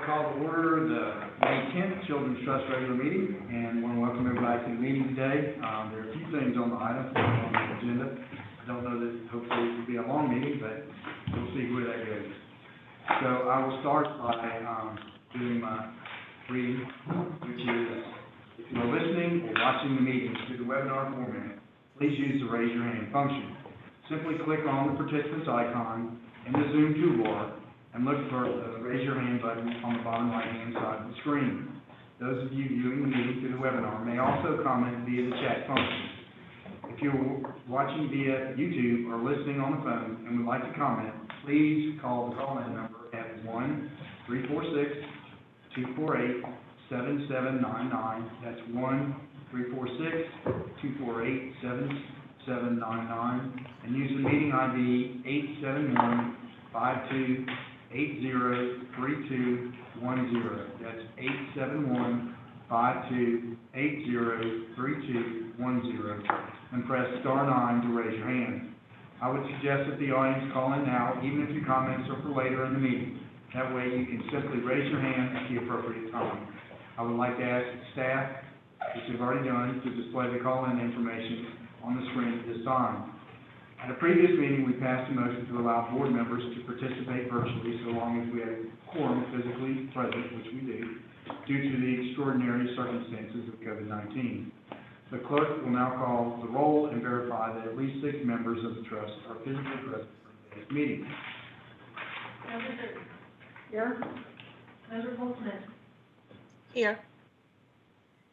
call to order the May 10th Children's Trust regular meeting, and want to welcome everybody to the meeting today. There are a few things on the item on the agenda. I don't know that hopefully it will be a long meeting, but we'll see where that goes. So I will start by doing my reading, which is, if you are listening or watching the meeting through the webinar format, please use the raise your hand function. Simply click on the participants icon in the Zoom toolbar and look for the raise your hand button on the bottom right-hand side of the screen. Those of you viewing the meeting through the webinar may also comment via the chat function. If you're watching via YouTube or listening on the phone and would like to comment, please call the call-in number at 1-346-248-7799. That's 1-346-248-7799, and use the meeting ID 871-5280-3210. That's 871-5280-3210, and press *9 to raise your hand. I would suggest that the audience call in now, even if your comments are for later in the meeting. That way you can simply raise your hand at the appropriate time. I would like to ask staff, which you've already done, to display the call-in information on the screen at this time. At a previous meeting, we passed a motion to allow board members to participate virtually so long as we have quorum physically present, which we do, due to the extraordinary circumstances of COVID-19. The clerk will now call the roll and verify that at least 6 members of the trust are physically present for today's meeting. Member Burton. Here. Member Goldsmith. Here.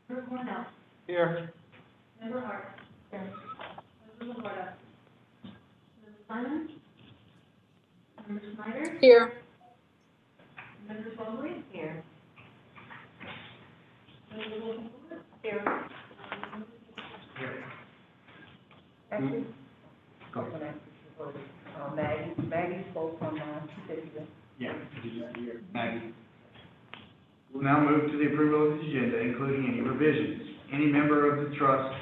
Member Cornell. Here. Member Hart. Here. Member Laporta. Member Simon. Member Snyder. Here. Member Swallowly. Here. Member Wilson. Here. Actually, Maggie spoke from certificate. Yeah, Maggie. We'll now move to the approval of the agenda, including any revisions. Any member of the trust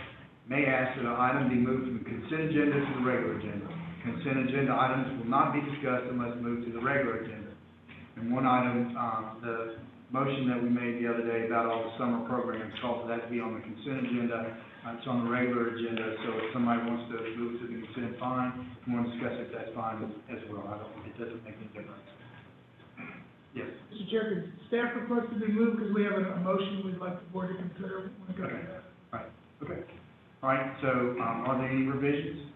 may ask that an item be moved from the consent agenda to the regular agenda. Consent agenda items will not be discussed unless moved to the regular agenda. And one item, the motion that we made the other day about all the summer programs, called for that to be on the consent agenda. It's on the regular agenda, so if somebody wants to move to the consent, fine. If you want to discuss it, that's fine as well. It doesn't make any difference. Yes. Mr. Chair, could staff request to be moved because we have a motion we'd like the board to consider. Okay. Right. Okay. All right. So, are there any revisions?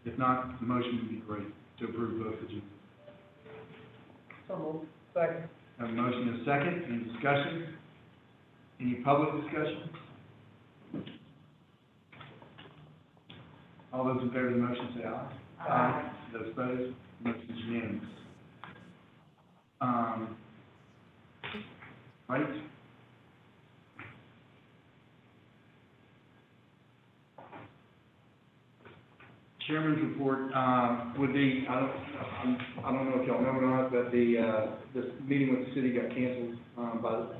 If not, the motion would be great to approve both agendas. So moved. Second. Have a motion and a second. Any discussion? Any public discussion? All those in favor of the motion say aye. Aye. Those opposed, motion is unanimous. Right. Chairman's report would be, I don't know if y'all know or not, but the meeting with the city got canceled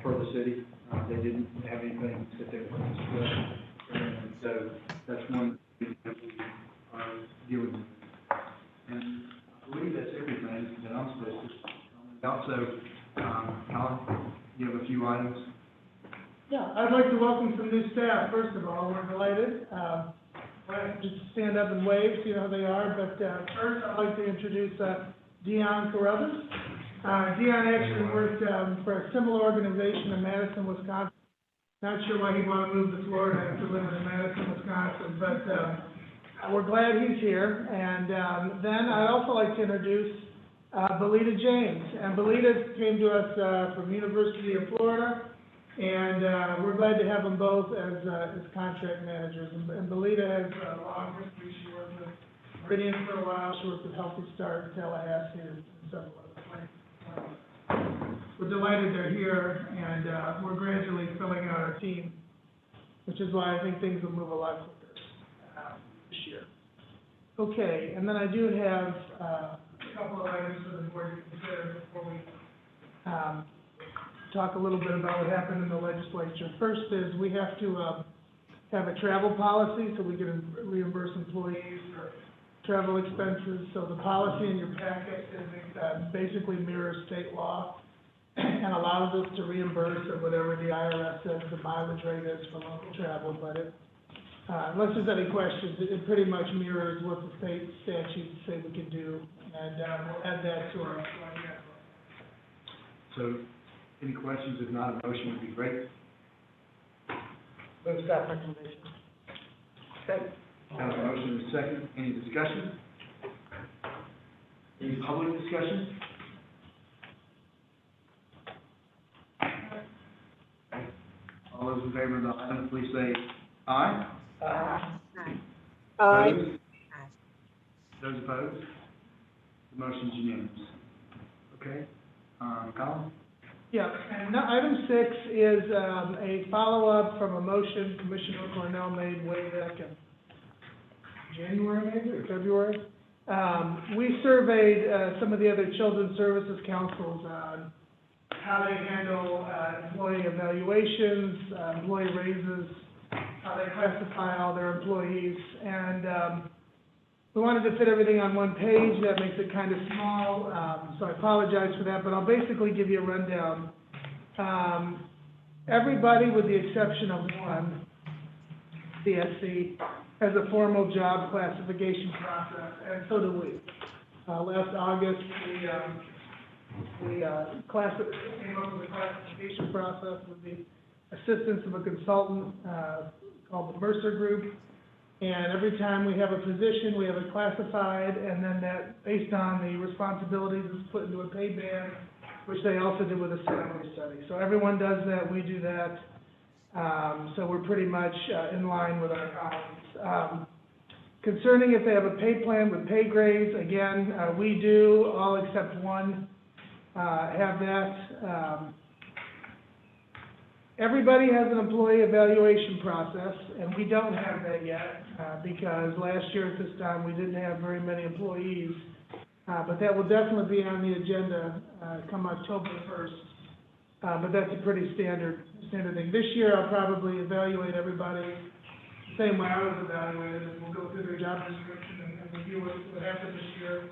for the city. They didn't have anything that they wanted to discuss, and so that's one thing that we are dealing with. And I believe that's everything that I'm supposed to. Also, Colin, you have a few items. Yeah, I'd like to welcome some new staff. First of all, we're delighted. Just stand up and wave, see how they are. But first, I'd like to introduce Dion Carruthers. Dion actually worked for a similar organization in Madison, Wisconsin. Not sure why he'd want to move to Florida after living in Madison, Wisconsin, but we're glad he's here. And then I'd also like to introduce Belita James. And Belita came to us from University of Florida, and we're glad to have them both as contract managers. And Belita has a long history. She worked with Meridian for a while. She worked with Healthy Start, Tallahassee, and several other places. We're delighted they're here, and we're gradually filling out our team, which is why I think things will move a lot quicker this year. Okay, and then I do have a couple of items for the board to consider before we talk a little bit about what happened in the legislature. First is we have to have a travel policy so we can reimburse employees for travel expenses. So the policy in your packet is basically mirrors state law. and allows us to reimburse or whatever the IRS says the mileage rate is for local travel, but unless there's any questions, it pretty much mirrors what the state statutes say we can do, and we'll add that to our handbook. So, any questions? If not, a motion would be great. Move staff recommendation. Second. Have a motion and a second. Any discussion? Any public discussion? Okay. All those in favor of the item, please say aye. Opposed? Those opposed? The motion's unanimous. Okay, Colin? Yeah, and item 6 is a follow-up from a motion Commissioner Cornell made way back in January, maybe, or February. We surveyed some of the other children's services councils on how they handle employee evaluations, employee raises, how they classify all their employees, and we wanted to fit everything on one page. That makes it kind of small, so I apologize for that, but I'll basically give you a rundown. Everybody, with the exception of one, CSC, has a formal job classification process, and so do we. Last August, we came up with a classification process with the assistance of a consultant called the Mercer Group. And every time we have a position, we have it classified, and then that, based on the responsibilities, is put into a pay band, which they also do with a salary study. So everyone does that, we do that. So we're pretty much in line with our colleagues. Concerning if they have a pay plan with pay grades, again, we do, all except one have that. Everybody has an employee evaluation process, and we don't have that yet, because last year at this time, we didn't have very many employees. But that will definitely be on the agenda, come October 1st. But that's a pretty standard thing. This year, I'll probably evaluate everybody the same way I was evaluated, and we'll go through their job description and review what happened this year.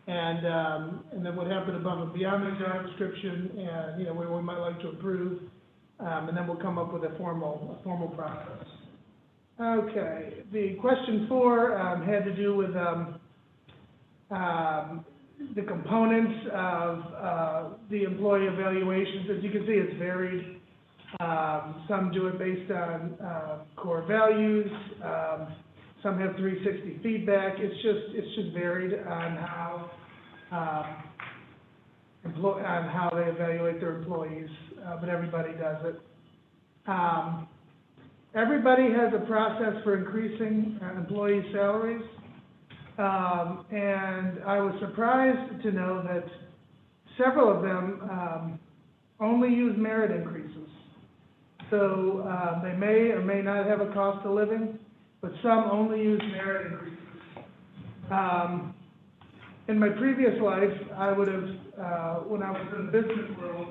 And then what happened above and beyond their job description, and, where we might like to improve. And then we'll come up with a formal process. Okay, the question 4 had to do with the components of the employee evaluations. As you can see, it's varied. Some do it based on core values. Some have 360 feedback. It's just varied on how they evaluate their employees. But everybody does it. Everybody has a process for increasing employee salaries. And I was surprised to know that several of them only use merit increases. So they may or may not have a cost of living, but some only use merit increases. In my previous life, I would have, when I was in the business world,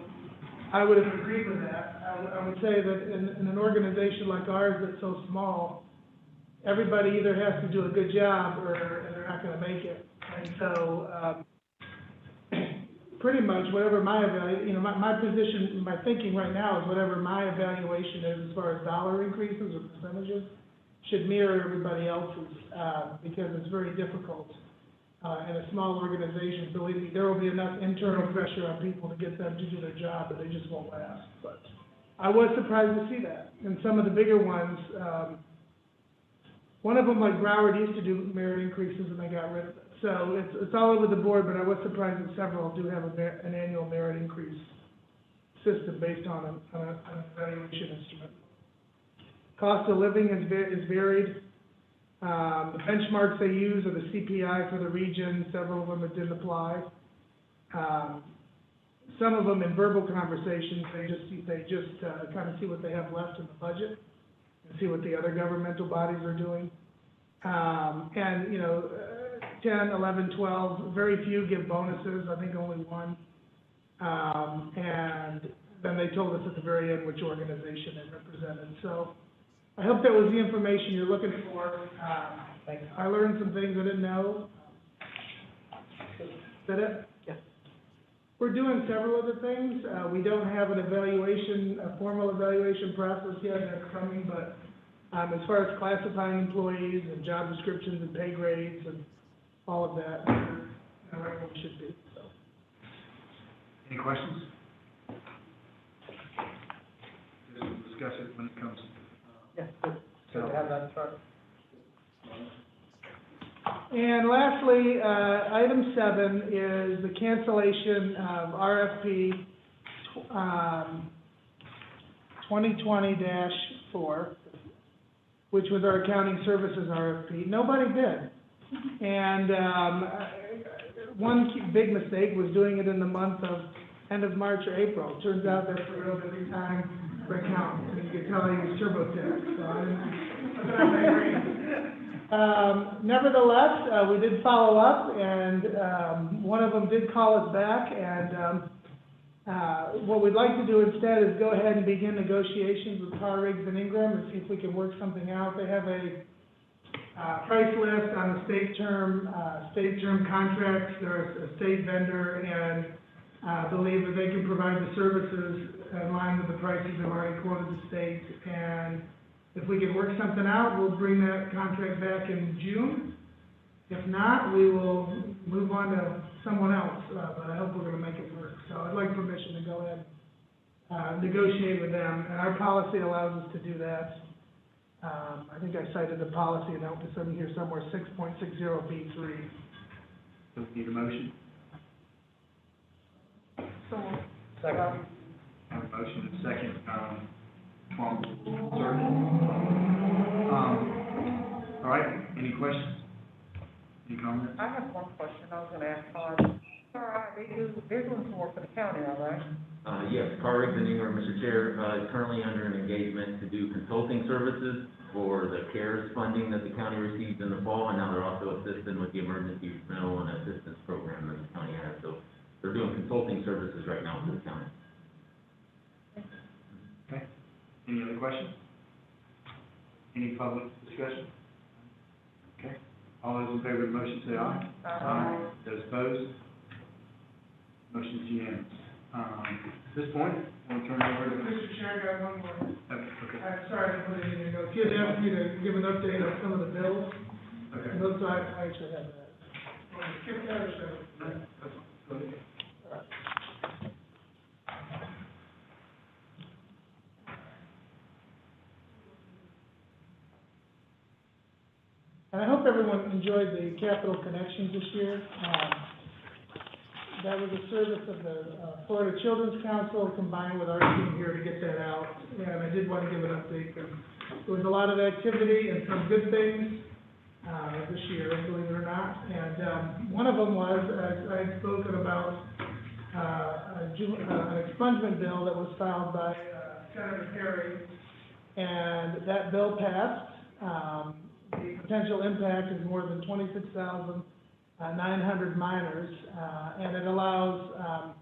I would have agreed with that. I would say that in an organization like ours that's so small, everybody either has to do a good job or they're not going to make it. And so, pretty much whatever my my position, my thinking right now is whatever my evaluation is as far as dollar increases or percentages should mirror everybody else's, because it's very difficult. In a small organization, believe me, there will be enough internal pressure on people to get them to do their job, but they just won't last. But I was surprised to see that. And some of the bigger ones, one of them, like Broward, used to do merit increases and they got rid of it. So it's all over the board, but I was surprised that several do have an annual merit increase system based on an evaluation instrument. Cost of living is varied. The benchmarks they use are the CPI for the region. Several of them it didn't apply. Some of them in verbal conversations, they just kind of see what they have left in the budget and see what the other governmental bodies are doing. And 10, 11, 12, very few give bonuses. I think only one. And then they told us at the very end which organization they represented. So I hope that was the information you're looking for. I learned some things I didn't know. Is that it? Yes. we're doing several other things. We don't have a formal evaluation process yet, that's coming, but, as far as classifying employees and job descriptions and pay grades and all of that, we're right where we should be, so. Any questions? We'll discuss it when it comes. Yes, good to have that start. And lastly, item 7 is the cancellation of RFP 2020-4, which was our accounting services RFP. Nobody bid. And one big mistake was doing it in the end of March or April. Turns out that's a real busy time for accountants. And you can tell I use TurboTax, so I didn't. Nevertheless, we did follow up, and one of them did call us back, and what we'd like to do instead is go ahead and begin negotiations with Carr, Riggs and Ingram and see if we can work something out. They have a price list on the state term contracts. They're a state vendor, and believe that they can provide the services in line with the prices they've already quoted the state. And if we can work something out, we'll bring that contract back in June. If not, we will move on to someone else, but I hope we're gonna make it work. So I'd like permission to go ahead and negotiate with them, and our policy allows us to do that. I think I cited the policy and that was in here somewhere, 6.60B3. So we need a motion. So, second. Have a motion and second, from, sir. All right, any questions? Any comments? I have one question I was gonna ask they're doing some work for the county, all right? Yes, Carr, Riggs and Ingram, Mr. Chair, is currently under an engagement to do consulting services for the CARES funding that the county received in the fall, and now they're also assisting with the emergency rental and assistance program that the county has. So they're doing consulting services right now for the county. Okay. Any other questions? Any public discussion? Okay. All those in favor of the motion say aye. Aye. Those opposed? Motion is unanimous. At this point, we'll turn it over to Mr. Chair, I got one more. Okay. I'm sorry to put it in your notes. You had asked me to give an update on some of the bills. Okay. And those, I actually have that. Skip that or so? No, that's fine. Go ahead. All right. And I hope everyone enjoyed the Capital Connections this year. That was a service of the Florida Children's Council combined with our team here to get that out. And I did want to give an update. There was a lot of activity and some good things this year, believe it or not. And one of them was, I had spoken about an expungement bill that was filed by Senator Perry. And that bill passed. The potential impact is more than 26,900 minors, and it allows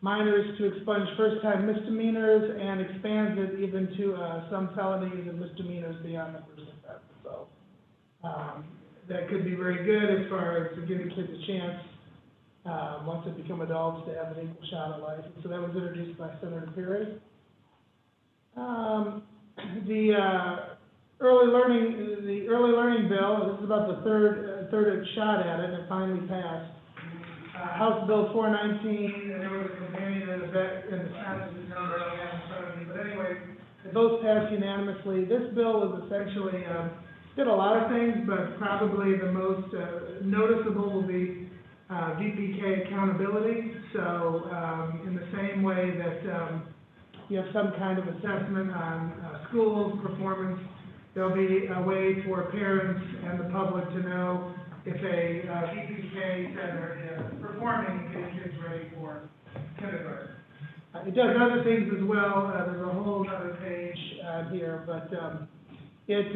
minors to expunge first-time misdemeanors and expands it even to some felonies and misdemeanors beyond the first offense. So that could be very good as far as giving kids a chance, once they become adults, to have an equal shot at life. And so that was introduced by Senator Perry. The early learning bill, this is about the third shot at it, and it finally passed. House Bill 419, and there was a companion in the Senate number I have in front of me, but anyway, they both passed unanimously. This bill was essentially, did a lot of things, but probably the most noticeable will be VPK accountability. So in the same way that you have some kind of assessment on schools, performance, there'll be a way for parents and the public to know if a VPK center is performing and getting kids ready for kindergarten. It does other things as well. There's a whole other page here, but it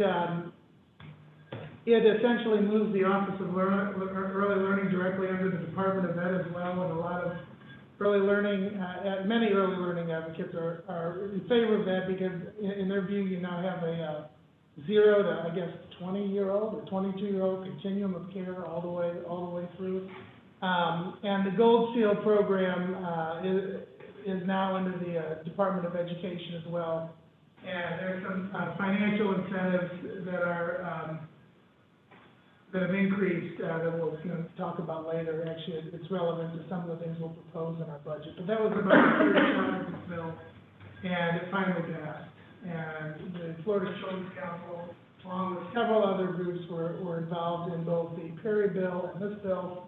essentially moves the Office of Early Learning directly under the Department of Ed as well, and a lot of early learning, many early learning advocates are in favor of that because in their view, you now have a 0 to, 20-year-old or 22-year-old continuum of care all the way through. And the Gold Seal program, is now under the Department of Education as well. And there's some, financial incentives that are, that have increased, that we'll, talk about later. Actually, it's relevant to some of the things we'll propose in our budget. But that was about the third shot of this bill, and it finally passed. And the Florida Children's Council, along with several other groups, were involved in both the Perry bill and this bill.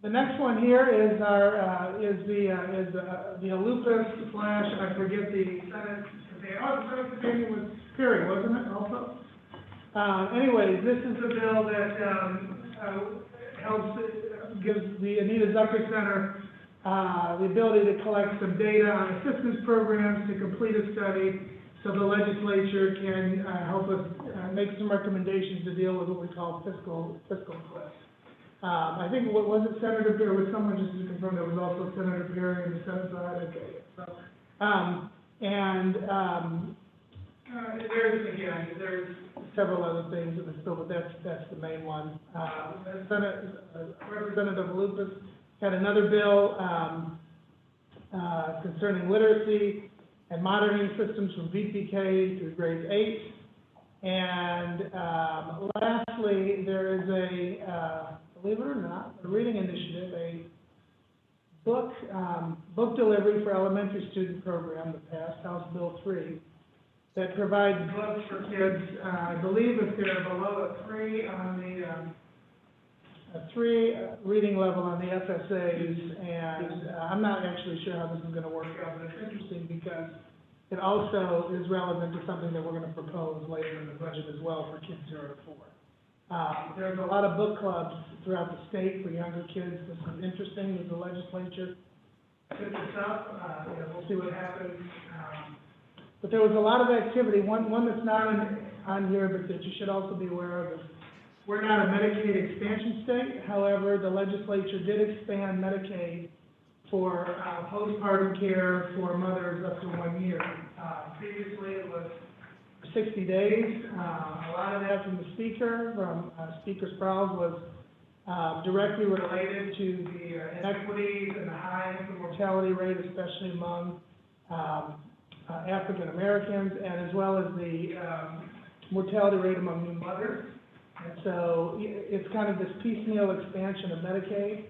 The next one here is our, the Alachua slash, I forget the Senate, the Senate opinion was Perry, wasn't it, also? Anyways, this is a bill that, helps, gives the Anita Zucker Center, the ability to collect some data on assistance programs to complete a study, so the legislature can, help us, make some recommendations to deal with what we call fiscal cliff. I think, what was it, Senator Perry, was someone just to confirm, there was also Senator Perry on the Senate side, okay, so, there's several other things in this bill, but that's the main one. Representative Lupus had another bill, concerning literacy and monitoring systems from VPK through grade 8. And, lastly, there is a, believe it or not, a reading initiative, a book delivery for elementary student program that passed, House Bill 3, that provides books for kids, I believe if they're below a 3 on the, a 3 reading level on the FSAs, and I'm not actually sure how this is gonna work out, but it's interesting because it also is relevant to something that we're gonna propose later in the budget as well for kids 0 to 4. There's a lot of book clubs throughout the state for younger kids. This is interesting as the legislature picks this up. We'll see what happens. But there was a lot of activity. One that's not on here, but that you should also be aware of is we're not a Medicaid expansion state. However, the legislature did expand Medicaid for postpartum care for mothers up to 1 year. Previously, it was 60 days. A lot of that from the speaker, from Speaker Sprowls, was directly related to the inequities and the high infant mortality rate, especially among African Americans, and as well as the mortality rate among new mothers. And so it's kind of this piecemeal expansion of Medicaid,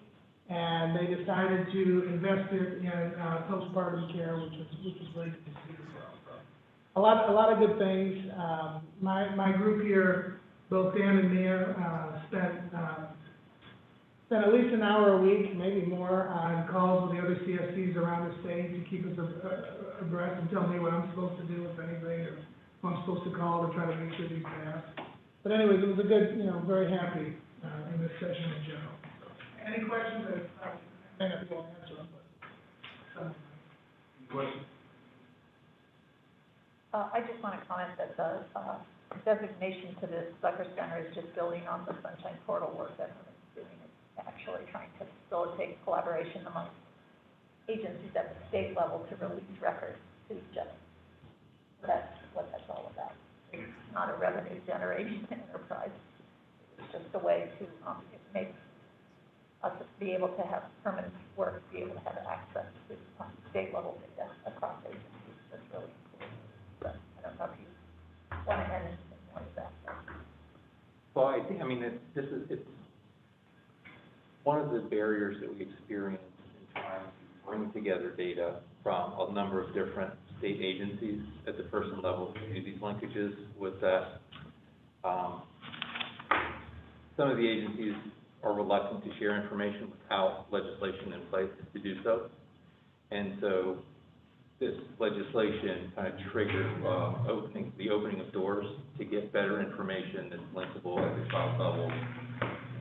and they decided to invest it in postpartum care, which was great to see as well. So a lot of good things. My group here, both Dan and Mia, spent at least an hour a week, maybe more, on calls with the other CSCs around the state to keep us abreast and tell me what I'm supposed to do, if anything, or who I'm supposed to call to try to make sure these pass. But anyways, it was a good, very happy in this session in general. So, any questions? I may not be able to answer them, but. Questions? I just want to comment that the designation to the Zucker Center is just building on the Sunshine Portal work that we're doing. It's actually trying to facilitate collaboration among agencies at the state level to release records to each other. That's what that's all about. It's not a revenue generation enterprise. It's just a way to make us be able to have permanent work, be able to have access to state level data across agencies. That's really important. But I don't know if you want to add anything more to that. Well, I think, it's one of the barriers that we experience in trying to bring together data from a number of different state agencies at the person level to do these linkages with that. Some of the agencies are reluctant to share information without legislation in place to do so. And so this legislation kind of triggered the opening of doors to get better information that's linkable at the child level.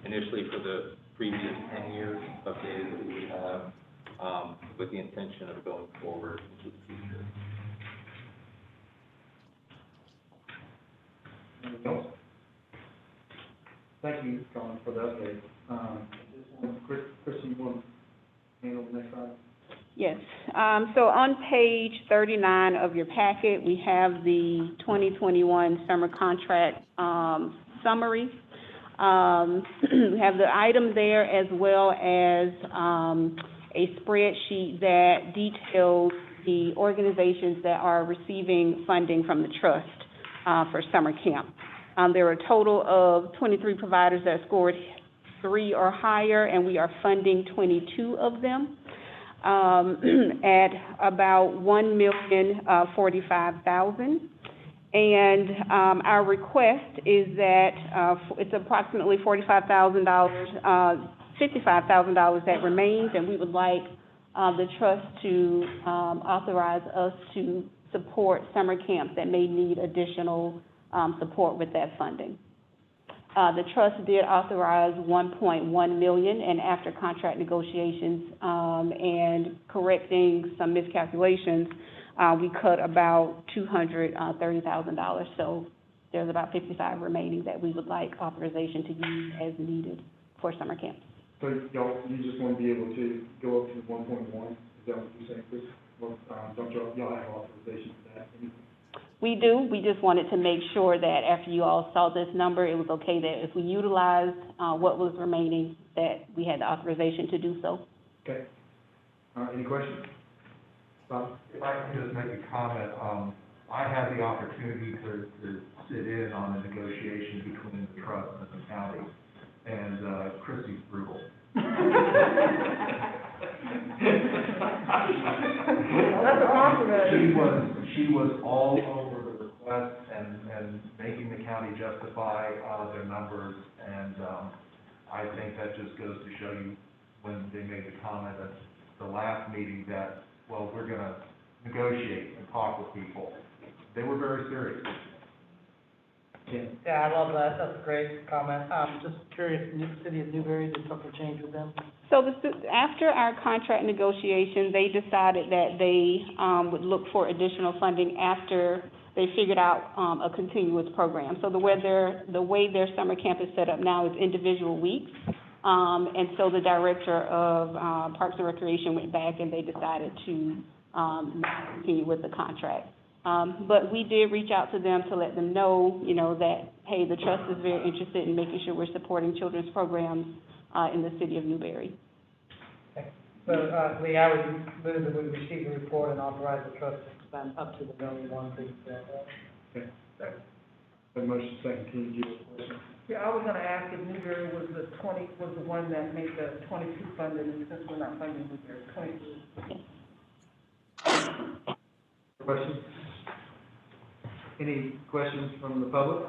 Initially for the previous 10 years of data that we have, with the intention of going forward into the future. Anything else? Thank you, Colin, for the update. Kristen, you want to handle the next item? Yes. So on page 39 of your packet, we have the 2021 summer contract summary. We have the item there as well as, a spreadsheet that details the organizations that are receiving funding from the trust, for summer camp. There are a total of 23 providers that scored 3 or higher, and we are funding 22 of them, at about $1,045,000. And, our request is that, it's approximately $45,000, $55,000 that remains, and we would like, the trust to, authorize us to support summer camps that may need additional, support with that funding. The trust did authorize $1.1 million, and after contract negotiations, and correcting some miscalculations, we cut about $230,000. So there's about 55 remaining that we would like authorization to use as needed for summer camps. So y'all, you just want to be able to go up to 1.1, is that what you're saying, Chris? Well, don't y'all have authorization for that? We do. We just wanted to make sure that after you all saw this number, it was okay that if we utilized, what was remaining, that we had the authorization to do so. Okay. Any questions? Bob? If I can just make a comment, I had the opportunity to sit in on a negotiation between the trust and the county, and Chrissy's brutal. That's a compliment. She was all over the request and making the county justify their numbers, and I think that just goes to show you when they made the comment at the last meeting that, well, we're gonna negotiate and talk with people. They were very serious. Yeah, I love that, that's a great comment. Just curious, the city of Newberry, did something change with them? So after our contract negotiation, they decided that they, would look for additional funding after they figured out, a continuous program. So the way their summer camp is set up now is individual weeks. And so the director of, Parks and Recreation went back and they decided to, not continue with the contract. But we did reach out to them to let them know, that, hey, the trust is very interested in making sure we're supporting children's programs, in the city of Newberry. So, Lee, I would move that we receive the report and authorize the trust to spend up to the $1,100,000. Okay. The motion second, can you give us a question? Yeah, I was gonna ask if Newberry was the one that made the 22 funding, and since we're not funding Newberry, 22. Questions? Any questions from the public?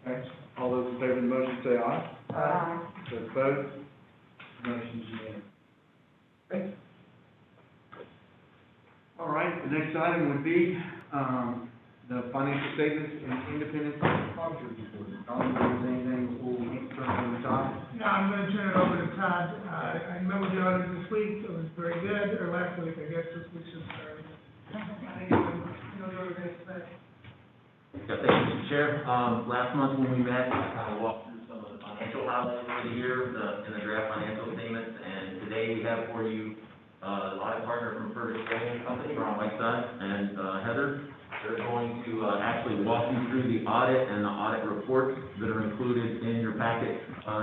Okay, all those in favor of the motion say aye. Aye. Those opposed? Motion's unanimous. Okay. All right, the next item would be, the financial statements and independent auditor's report. I don't know if there's anything before we turn it over to Todd. Yeah, I'm gonna turn it over to Todd. I met with the auditors this week, it was very good, or last week, I guess, this week's just started. I think you know what we're gonna say. Yeah, thank you, Mr. Chair. Last month when we met, I kind of walked through some of the financial highlights for the year, in the draft financial statements, and today we have for you, audit partner from Fergus Company, Ron Whiteside, and, Heather. They're going to, actually walk you through the audit and the audit reports that are included in your packet,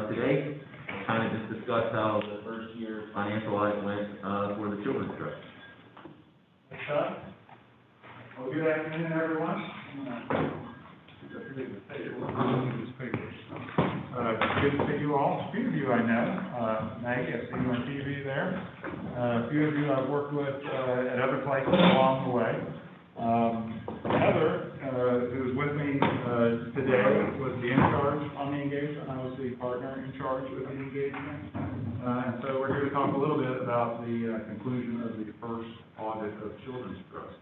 today, and kind of just discuss how the first year financial audit went, for the Children's Trust. Thanks, Todd. Well, good afternoon, everyone. Good to see you all. A few of you I know. Maggie, I see you on TV there. A few of you I've worked with at other places along the way. Heather, who is with me today, was the in charge on the engagement. I was the partner in charge with the engagement. And so we're here to talk a little bit about the conclusion of the first audit of Children's Trust.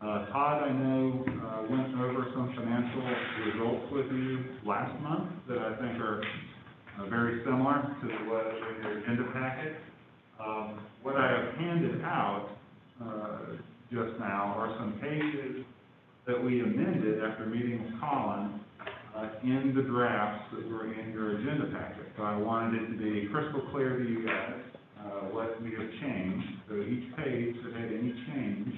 Todd, I know, went over some financial results with you last month that I think are very similar to what is in your agenda packet. What I have handed out just now are some pages that we amended after meeting with Colin in the drafts that were in your agenda packet. So I wanted it to be crystal clear to you guys what we have changed. So each page that had any change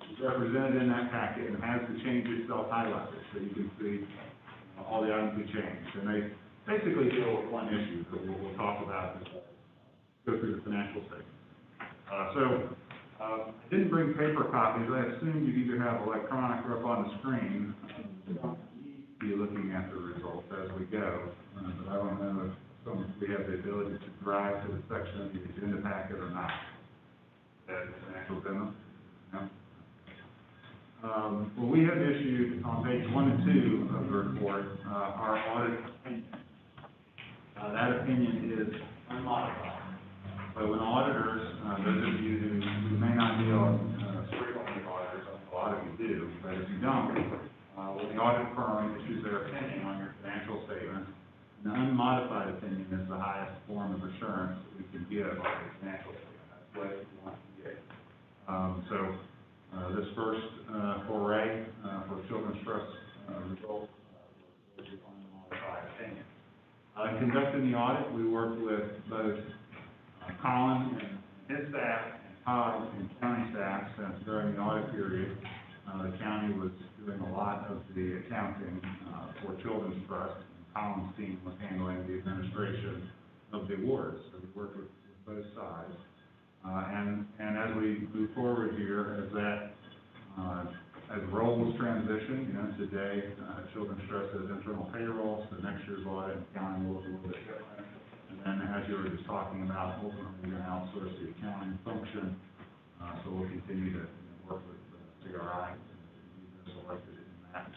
is represented in that packet and has the change itself highlighted. So you can see all the items we changed. And they basically deal with one issue that we'll talk about as go through the financial statement. I didn't bring paper copies. I assumed you'd either have electronic or up on the screen. We don't need to be looking at the results as we go, but I don't know if we have the ability to drive to the section of the agenda packet or not. That financial demo? No? Well, we have issued on page 1 and 2 of the report, our audit opinion. That opinion is unmodified. So when auditors, those of you who may not deal frequently with auditors, a lot of you do, but if you don't, when the audit firm issues their opinion on your financial statements, an unmodified opinion is the highest form of assurance that we can give on your financial statement. That's what you want to get. This first foray for Children's Trust results was on the modified opinion. In conducting the audit, we worked with both Colin and his staff and Todd and county staff, since during the audit period, the county was doing a lot of the accounting for Children's Trust, and Colin's team was handling the administration of the awards. So we worked with both sides. And as we move forward here, as roles transition, today, Children's Trust has internal payroll, so next year's audit and accounting will look a little bit different. And then, as you were just talking about, ultimately, we're going to outsource the accounting function, so we'll continue to work with CRI and be selected in that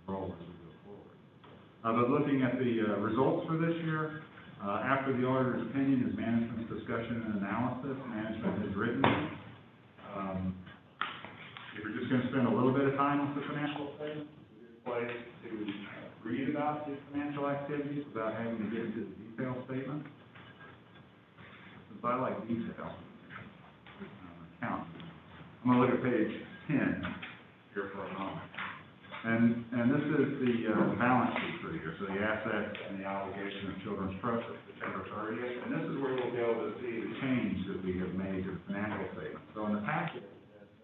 role as we go forward. But looking at the results for this year, after the auditor's opinion is management's discussion and analysis. Management has written. If you're just going to spend a little bit of time with the financial statement, it's a good place to read about the financial activities without having to get into the detail statement. Since I like detail, count. I'm going to look at page 10 here for a moment. And this is the balance sheet for the year, so the assets and the obligation of Children's Trust at September 30th. And this is where we'll be able to see the change that we have made to the financial statement. So in the packet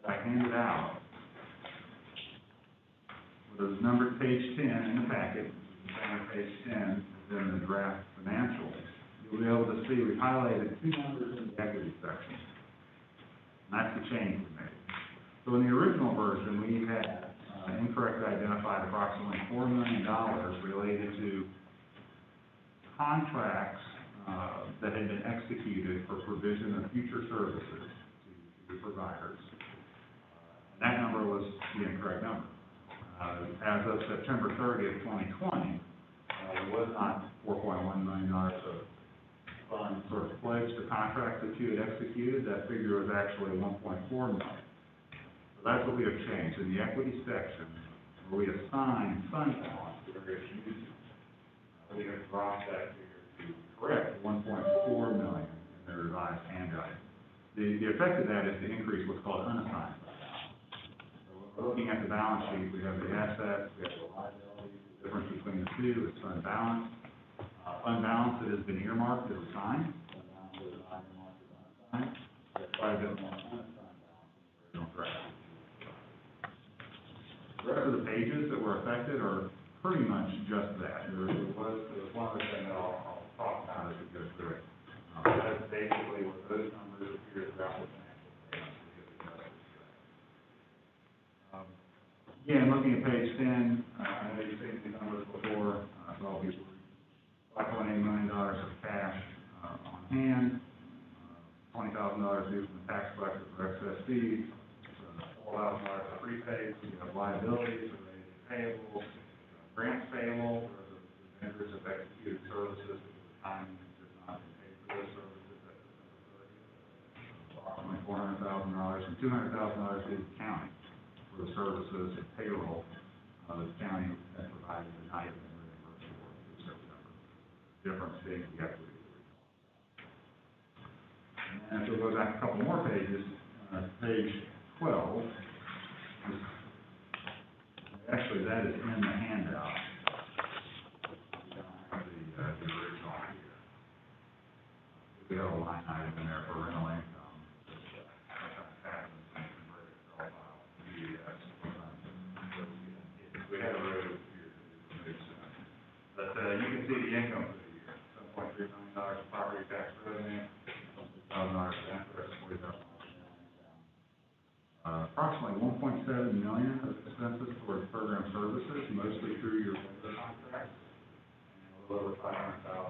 that I handed out, with a numbered page 10 in the packet, page 10 is in the draft financials, you'll be able to see we've highlighted two numbers in the equity section. And that's the change we made. So in the original version, we had incorrectly identified approximately $4 million related to contracts that had been executed for provision of future services to providers. And that number was the incorrect number. As of September 30th, 2020, there was not $4.1 million of funds sort of pledged to contracts that you had executed. That figure was actually $1.4 million. So that's what we have changed. In the equity section, where we assign fund balance to various uses, we have dropped that figure to correct $1.4 million in the revised handout. The effect of that is to increase what's called unassigned fund balance. So when we're looking at the balance sheet, we have the assets, we have the liabilities. The difference between the two is fund balance. Fund balance that has been earmarked is assigned. Fund balance that is not earmarked is unassigned. There's quite a bit more unassigned balance in the original draft. The rest of the pages that were affected are pretty much just that. There was one other thing that I'll talk about as we go through it. That's basically what those numbers appear throughout the financial statements. Again, looking at page 10, I know you've seen these numbers before, so I'll be $5.8 million of cash on hand, $20,000 due from the tax collector for excess fees, $4,000 of prepaid, so you have liabilities related to payables, grants payable, where the vendors have executed services at the time and did not pay for those services at September 30th. Approximately $400,000 and $200,000 due to the county for the services and payroll that the county had provided and not yet been reimbursed for through September. Difference being the equity that we talked about. And so we'll go back a couple more pages, page 12. Actually, that is in the handout. We don't have the original here. We have a line item in there for rental income. Sometimes happens in the Excel file, PDFs. We had a row here to make see the income for the year, $7.3 million of property tax revenue, $6,000 of interest, $40,000. Approximately $1.7 million of expenses towards program services, mostly through your labor contracts, and a little over $500,000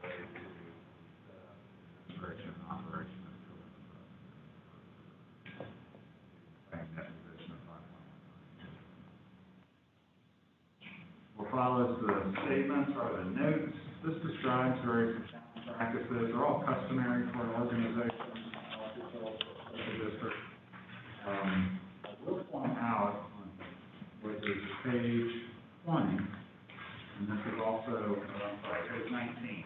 related to administration and operation of children's services. Same net position of $5.1 million. What follows the statements are the notes. This describes various accounting practices. They're all customary for an organization, a district. I will point out, which is page 20, and this is also, page 19.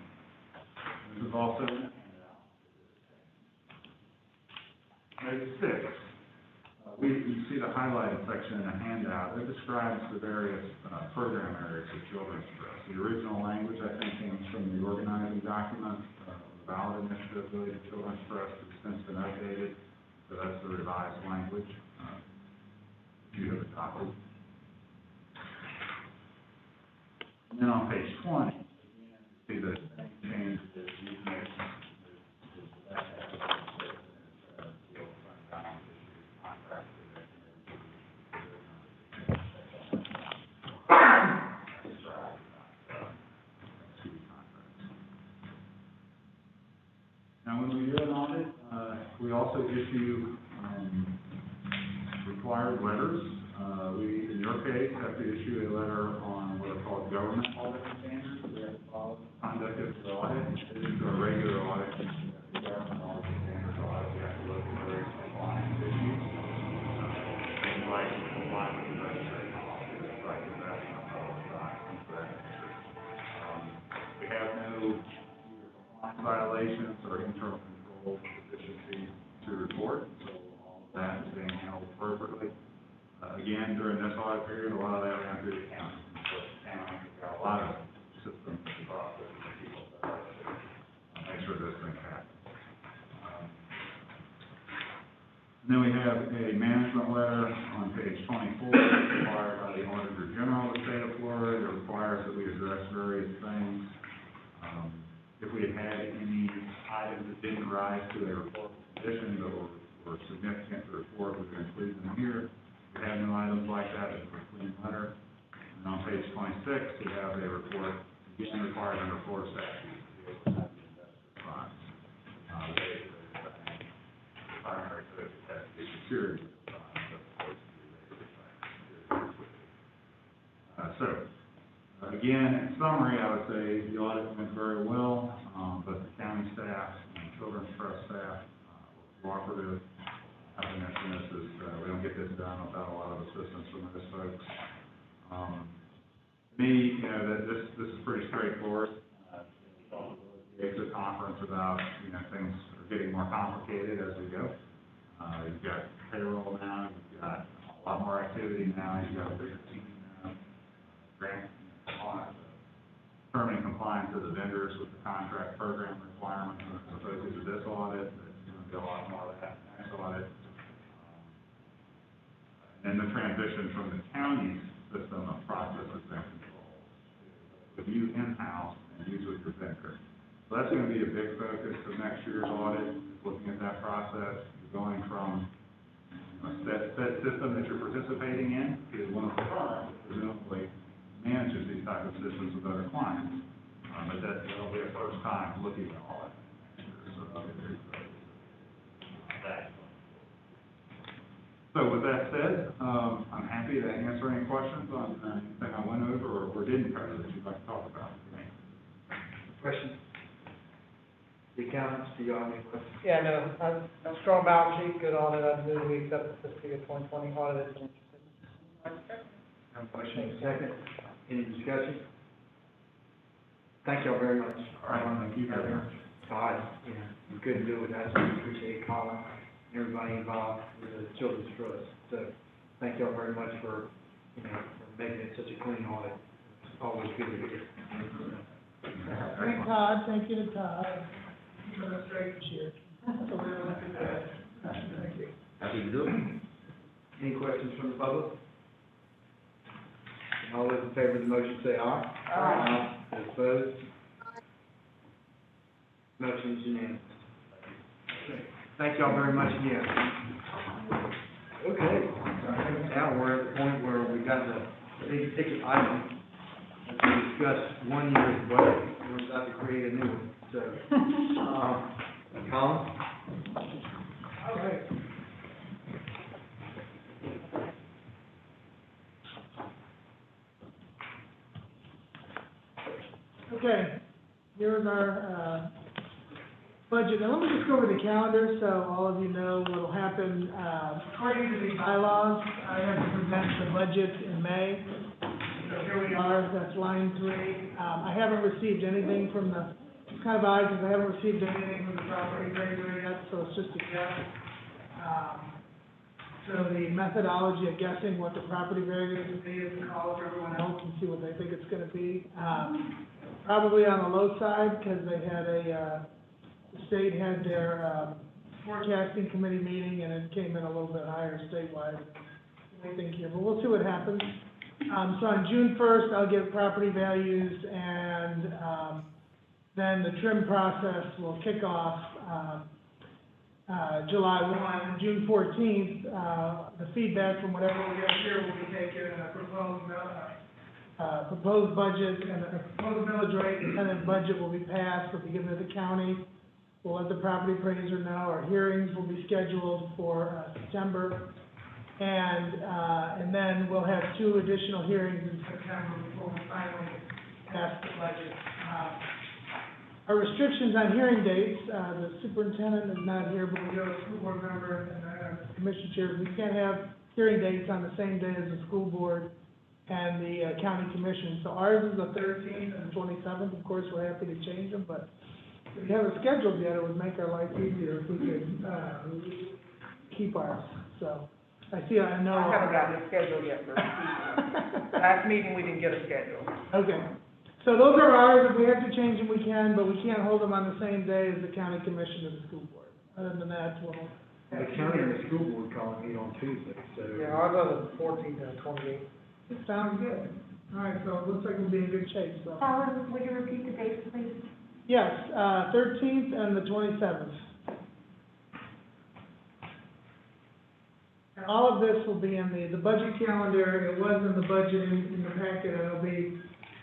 This is also in the handout. Page 6. You see the highlighted section in the handout. It describes the various program areas of children's trust. The original language, I think, came from the organizing document, the ballot initiative related to children's trust has since been updated. So that's the revised language you have adopted. And then on page 20, again, you see the same change that you made. Now, when we do an audit, we also issue required letters. We, in your case, have to issue a letter on what are called government audit standards. We have to follow the conduct of the audit. This is a regular audit. The government audit standards audit, we have to look at various compliance issues. Things like complying with the registration policies, like investing in public stocks, things of that nature. We have no either compliance violations or internal control deficiencies to report, so all of that is being handled appropriately. Again, during this audit period, a lot of that ran through the county. So the county has got a lot of systems and processes and people set up to make sure this thing happens. And then we have a management letter on page 24, required by the Auditor General of the state of Florida. It requires that we address various things. If we had had any items that didn't rise to a reportable condition but were significant to report, we would include them here. We have no items like that. It's a clean letter. And on page 26, we have a report, again required under Florida statute, the funds. The primary focus has to be security of the funds, as opposed to related security. Again, in summary, I would say the audit went very well, but the county staff and children's trust staff were cooperative. I think this is, we don't get this done without a lot of assistance from those folks. Me, this is pretty straightforward. It's a conference about, things are getting more complicated as we go. You've got payroll now, you've got a lot more activity now, you've got a bigger team now, grant compliance, determining compliance of the vendors with the contract program requirements, as opposed to this audit. There's going to be a lot more of that next audit. And the transition from the county's system of processes and controls with you in-house and use with your vendor. So that's going to be a big focus of next year's audit, looking at that process, going from a set system that you're participating in to one of the firms that presumably manages these type of systems with other clients. But that'll be a first time looking at all that next year. So that'll be very focused on that. So with that said, I'm happy to answer any questions on anything I went over or didn't cover that you'd like to talk about. Questions? The accountants, do you have any questions? Yeah, no, a strong balance sheet, good audit, I move we accept the fiscal year 2020 audit as interested. No questions? Second, any discussion? Thank y'all very much. All right, thank you very much. Todd, you couldn't do it without you. Appreciate Colin, everybody involved with the Children's Trust. So thank y'all very much for making it such a clean audit. It's always good to hear. Thank Todd, thank you to Todd, administration here. So we're looking at that. Thank you. Happy to do it. Any questions from the public? All those in favor of the motion say aye. Aye. Those opposed? Motion is unanimous. Okay. Thank y'all very much again. Okay, now we're at the point where we got the big ticket item. As we discussed 1 year's budget, we're about to create a new one, so, Colin? All right. Okay, here's our, budget. Now, let me just go over the calendar, so all of you know what'll happen. According to the bylaws, I have to present the budget in May. So here we are, that's line 3. I haven't received anything from the, it's kind of odd, because I haven't received anything from the property manager yet, so it's just a guess. So the methodology of guessing what the property value is going to be is to call up everyone else and see what they think it's going to be. Probably on the low side, because they had the state had their forecasting committee meeting, and it came in a little bit higher statewide than we think here, but we'll see what happens. So on June 1st, I'll get property values, and then the trim process will kick off July 1. June 14th, the feedback from whatever we get here will be taken, and a proposed budget and a proposed millage rate and tentative budget will be passed, will be given to the county. We'll let the property appraiser know. Our hearings will be scheduled for September. And then we'll have 2 additional hearings in September before we finally pass the budget. Our restrictions on hearing dates, the superintendent is not here, but we have a school board member and a commission chair. We can't have hearing dates on the same day as the school board and the county commission. So ours is the 13th and 27th. Of course, we're happy to change them, but if you have it scheduled yet, it would make our life easier if we could keep ours. So I know. I haven't gotten a schedule yet for last meeting, we didn't get a schedule. Okay. So those are ours. If we have to change them, we can, but we can't hold them on the same day as the county commission and the school board. Other than that, we'll. The county and the school board call meet on Tuesday, so. Yeah, ours are the 14th and 28th. It sounds good. All right, so it looks like we'll be in good shape, so. Colin, would you repeat the dates, please? Yes, 13th and the 27th. And all of this will be in the budget calendar. It was in the budget in the packet, and it'll be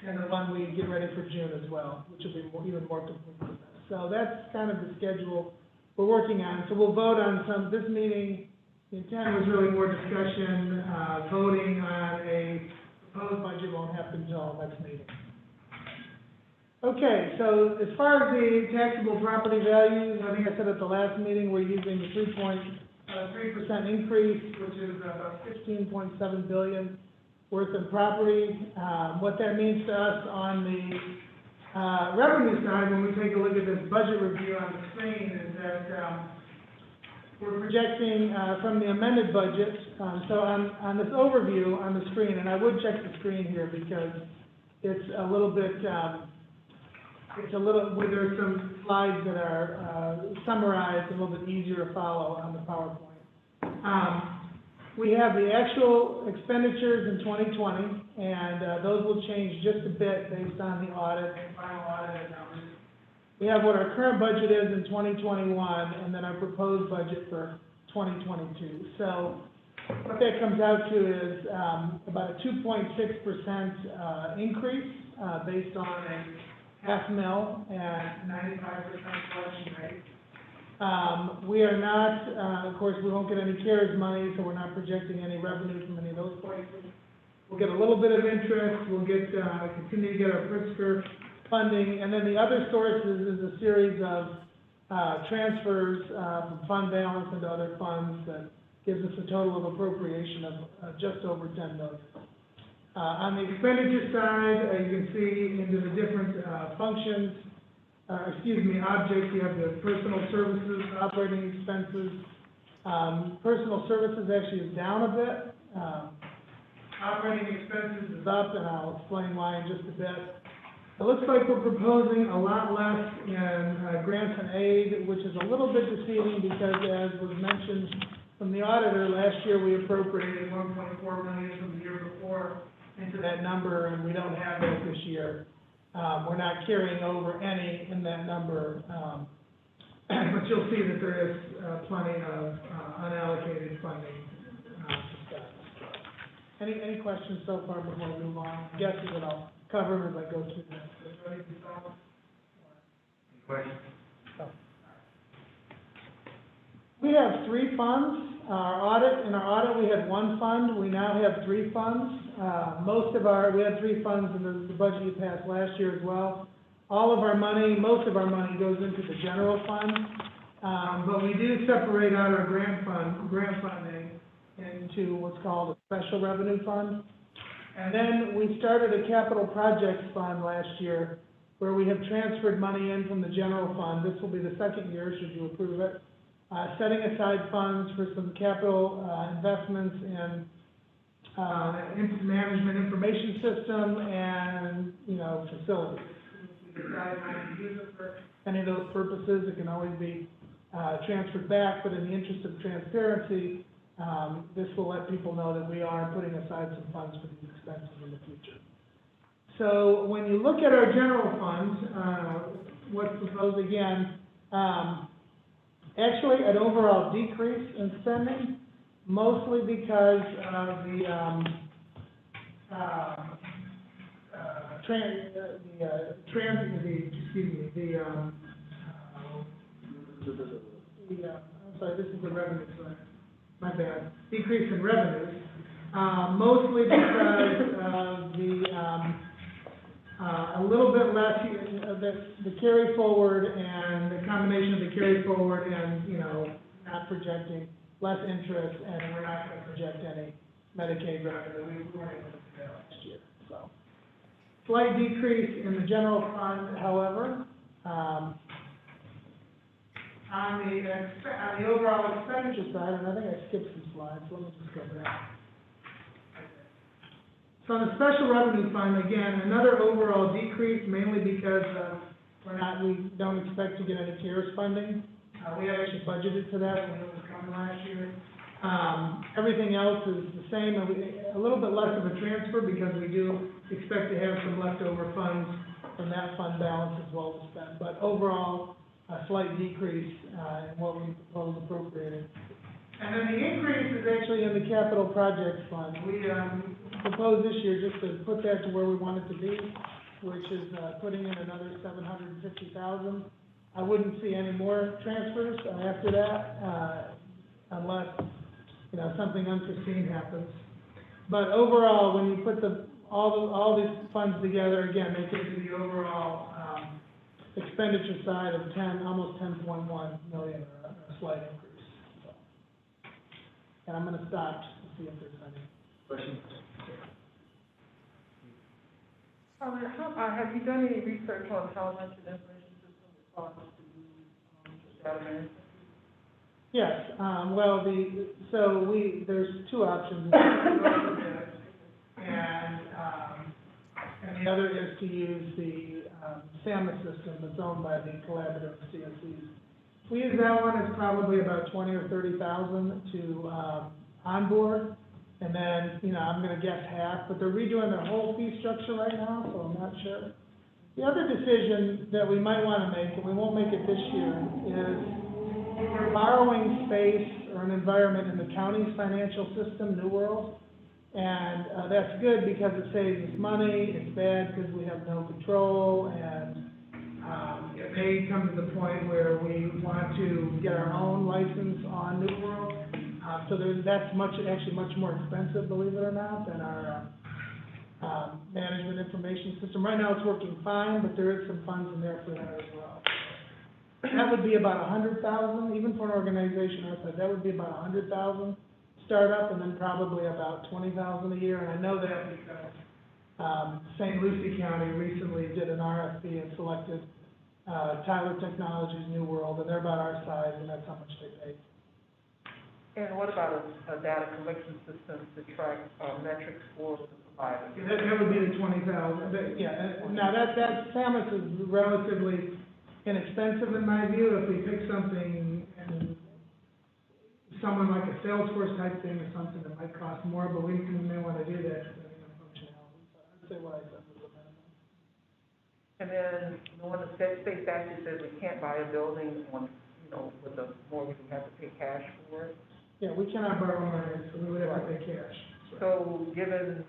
in the one we get ready for June as well, which will be even more complete than that. So that's kind of the schedule we're working on. So we'll vote on this meeting. The intent was really more discussion, voting on a proposed budget won't happen until next meeting. Okay, so as far as the taxable property values, I think I said at the last meeting, we're using the 3% increase, which is about $16.7 billion worth of property. What that means to us on the revenue side, when we take a look at this budget review on the screen, is that we're projecting from the amended budget. So on this overview on the screen, and I would check the screen here because it's a little bit, there's some slides that are summarized, a little bit easier to follow on the PowerPoint. We have the actual expenditures in 2020, and those will change just a bit based on the audit and final audited numbers. We have what our current budget is in 2021, and then our proposed budget for 2022. So what that comes out to is about a 2.6% increase based on a $500,000 and 95% collection rate. We are not, of course, we won't get any CARES money, so we're not projecting any revenue from any of those places. We'll get a little bit of interest, we'll get, continue to get our Pritzker funding, and then the other sources is a series of transfers from fund balance into other funds that gives us a total of appropriation of just over $10 million. On the expenditure side, you can see into the different functions, objects, you have the personal services, operating expenses. Personal services actually is down a bit. Operating expenses is up, and I'll explain why in just a bit. It looks like we're proposing a lot less in grants and aid, which is a little bit deceiving because, as was mentioned from the auditor, last year we appropriated $1.4 million from the year before into that number, and we don't have that this year. We're not carrying over any in that number, but you'll see that there is plenty of unallocated funding to spend. Any questions so far before we move on? Guesses that I'll cover them as I go through this. Ready to start? Any questions? We have 3 funds. In our audit, we had 1 fund. We now have 3 funds. We had 3 funds in the budget you passed last year as well. Most of our money goes into the general fund, but we do separate out our grant funding into what's called a special revenue fund. And then we started a capital projects fund last year where we have transferred money in from the general fund. This will be the second year, should you approve it. Setting aside funds for some capital investments in management information system and, facilities. If we decide not to use it for any of those purposes, it can always be transferred back, but in the interest of transparency, this will let people know that we are putting aside some funds for these expenses in the future. So when you look at our general fund, what's proposed again, actually an overall decrease in spending, mostly because of this is the revenue side, my bad, decrease in revenues, mostly because of a little bit less, the carry forward and the combination of the carry forward and, not projecting less interest, and we're not going to project any Medicaid revenue. We weren't able to do that last year, so. Slight decrease in the general fund, however. On the overall expenditure side, and I think I skipped some slides, let me just go back. So on the special revenue fund, again, another overall decrease, mainly because we don't expect to get any CARES funding. We had actually budgeted for that when it was coming last year. Everything else is the same, a little bit less of a transfer because we do expect to have some leftover funds from that fund balance as well to spend. But overall, a slight decrease in what we propose appropriating. And then the increase is actually in the capital projects fund. We proposed this year just to put that to where we want it to be, which is putting in another $750,000. I wouldn't see any more transfers after that, unless something unforeseen happens. But overall, when you put all these funds together, again, they take to the overall expenditure side of almost 10.1 million, or a slight increase. So. And I'm going to stop just to see if there's any questions. Have you done any research on how much an information system would cost to do data management? Yes, there's 2 options. And the other is to use the SAMA system that's owned by the collaborative CSCs. If we use that one, it's probably about $20,000 or $30,000 to onboard. And then, I'm going to guess half, but they're redoing their whole fee structure right now, so I'm not sure. The other decision that we might want to make, and we won't make it this year, is we're borrowing space or an environment in the county's financial system, New World. And that's good because it saves us money. It's bad because we have no control, and it may come to the point where we want to get our own license on New World. So that's actually much more expensive, believe it or not, than our management information system. Right now it's working fine, but there is some funds in there for that as well. That would be about $100,000, even for an organization our size. That would be about $100,000 startup, and then probably about $20,000 a year. And I know that because St. Lucie County recently did an RFP and selected Tyler Technologies New World, and they're about our size, and that's how much they pay. And what about a data collection system to track metrics for the providers? Yeah, that would be the $20,000. Yeah, now that SAMUS is relatively inexpensive in my view. If we pick something and someone like a Salesforce type thing or something that might cost more, but we may want to do that depending on functionality. So I'd say what I said was the minimum. And then, when the state statute says we can't buy a building on, with a mortgage, we have to pay cash for it. Yeah, we cannot borrow money, so we would have to pay cash. So, given,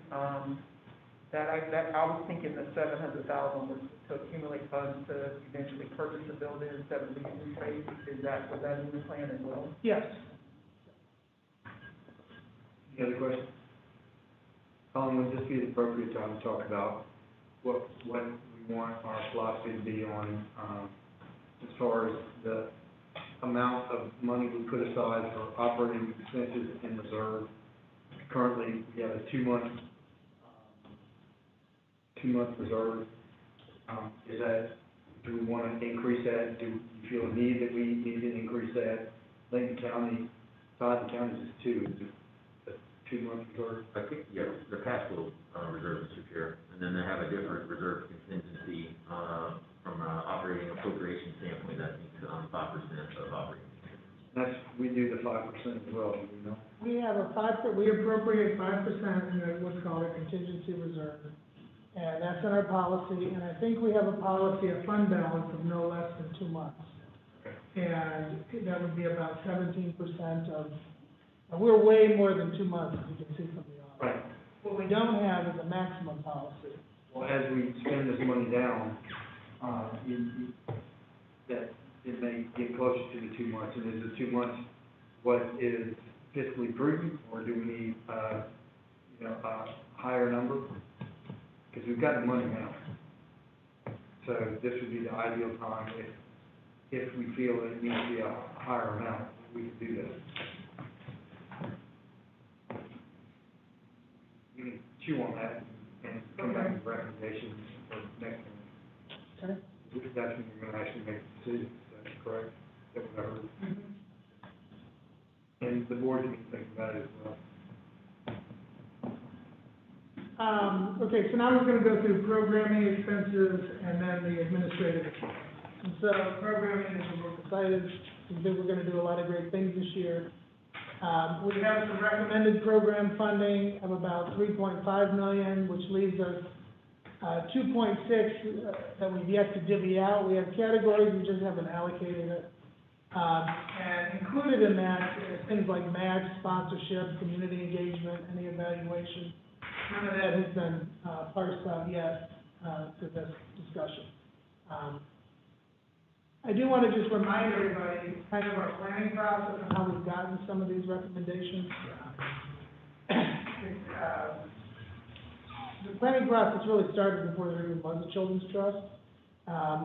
that I was thinking the $700,000 was to accumulate funds to eventually purchase a building instead of leasing space, was that in the plan as well? Yes. Any other questions? Colin, would this be the appropriate time to talk about what we want our philosophy to be on, as far as the amount of money we put aside for operating expenses in reserve? Currently, we have a two-month reserve. Do we want to increase that? Do you feel a need that we need to increase that? Lincoln County, Todd County is two, is it a 2-month reserve? I think, yes, the cash flow, reserve, Mr. Chair, and then they have a different reserve contingency, from an operating appropriation standpoint, I think, 5% of operating. We do the 5% as well, do we know? We have we appropriate 5% in what's called a contingency reserve. And that's in our policy, and I think we have a policy, a fund balance of no less than 2 months. And that would be about 17% of, and we're way more than 2 months, as you can see from the audit. Right. What we don't have is a maximum policy. Well, as we spend this money down, that it may get closer to the 2 months. And is the 2 months what is fiscally prudent, or do we need, a higher number? Because we've got the money now. So this would be the ideal time if we feel that it needs to be a higher amount, we can do that. We can chew on that and come back with recommendations for next one. Okay? That's when you're gonna actually make a decision, is that correct? That was heard. And the board can think about it as well. Okay, so now we're gonna go through programming expenses and then the administrative expenses. And so programming is, we're excited, we think we're gonna do a lot of great things this year. We have some recommended program funding of about $3.5 million, which leaves us 2.6 that we've yet to divvy out. We have categories, we just haven't allocated it. And included in that is things like match, sponsorship, community engagement, any evaluation. None of that has been parsed out yet to this discussion. I do want to just remind everybody kind of our planning process and how we've gotten some of these recommendations. The planning process really started before there even was a Children's Trust,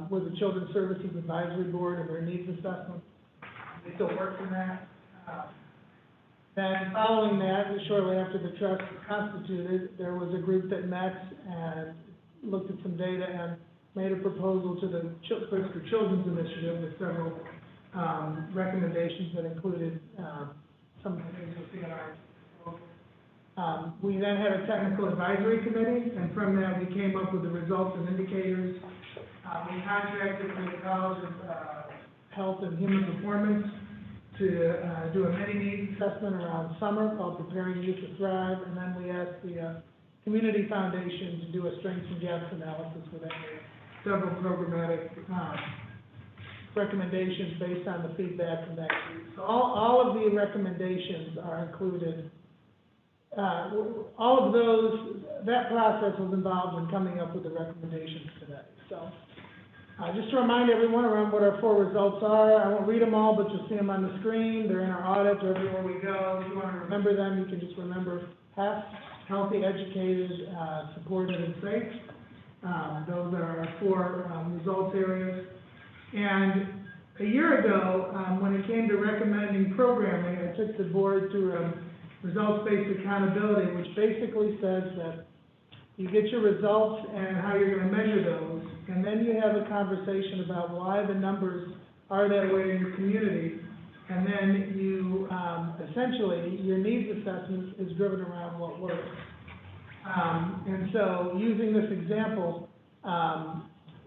with the Children's Services Advisory Board and their needs assessment. They still work in that. Then following that, shortly after the trust was constituted, there was a group that met and looked at some data and made a proposal to the Children's Initiative with several recommendations that included some of the things you'll see in our proposal. We then had a technical advisory committee, and from that we came up with the results and indicators. We contracted with the College of Health and Human Performance to do a mini-needs assessment around summer called Preparing Youth to Thrive, and then we asked the Community Foundation to do a strengths and gaps analysis with several programmatic recommendations based on the feedback from that group. So all of the recommendations are included. All of those, that process was involved in coming up with the recommendations today. So just to remind everyone around what our 4 results are, I won't read them all, but you'll see them on the screen. They're in our audits or everywhere we go. If you want to remember them, you can just remember HEF, healthy, educated, supported, and safe. Those are our 4 results areas. And a year ago, when it came to recommending programming, I took the board through a results-based accountability, which basically says that you get your results and how you're going to measure those, and then you have a conversation about why the numbers are that way in your community, and then you, essentially, your needs assessment is driven around what works. And so, using this example,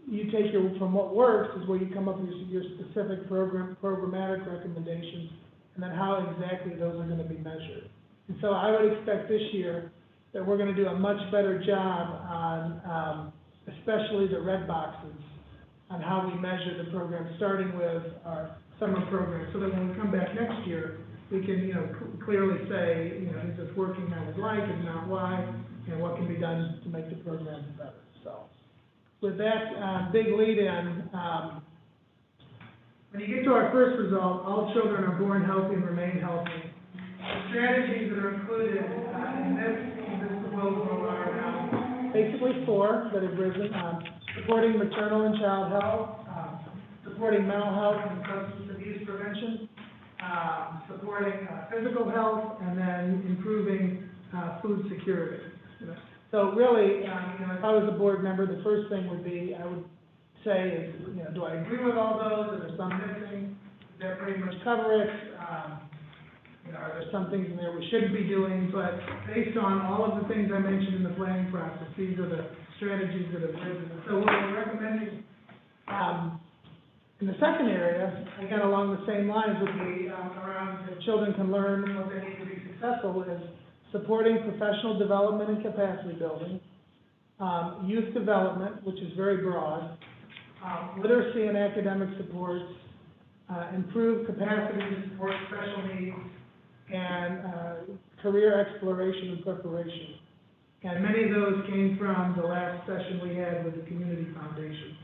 you take from what works is where you come up with your specific programmatic recommendations, and then how exactly those are going to be measured. And so I would expect this year that we're going to do a much better job on especially the red boxes, on how we measure the program, starting with our summer program, so that when we come back next year, we can, clearly say, is this working how we'd like, if not, why, and what can be done to make the program better. So, with that, big lead in, when you get to our first result, all children are born healthy and remain healthy. The strategies that are included in this proposal are basically 4 that have risen: supporting maternal and child health, supporting mental health and substance abuse prevention, supporting physical health, and then improving food security. So really, if I was a board member, the first thing would be, I would say is, do I agree with all those? Are there some missing? Does that pretty much cover it? Are there some things in there we shouldn't be doing? But based on all of the things I mentioned in the planning process, these are the strategies that have risen. So what we're recommending in the second area, again along the same lines, would be around that children can learn what they need to be successful, is supporting professional development and capacity building, youth development, which is very broad, literacy and academic supports, improve capacity to support special needs, and career exploration and preparation. And many of those came from the last session we had with the Community Foundation.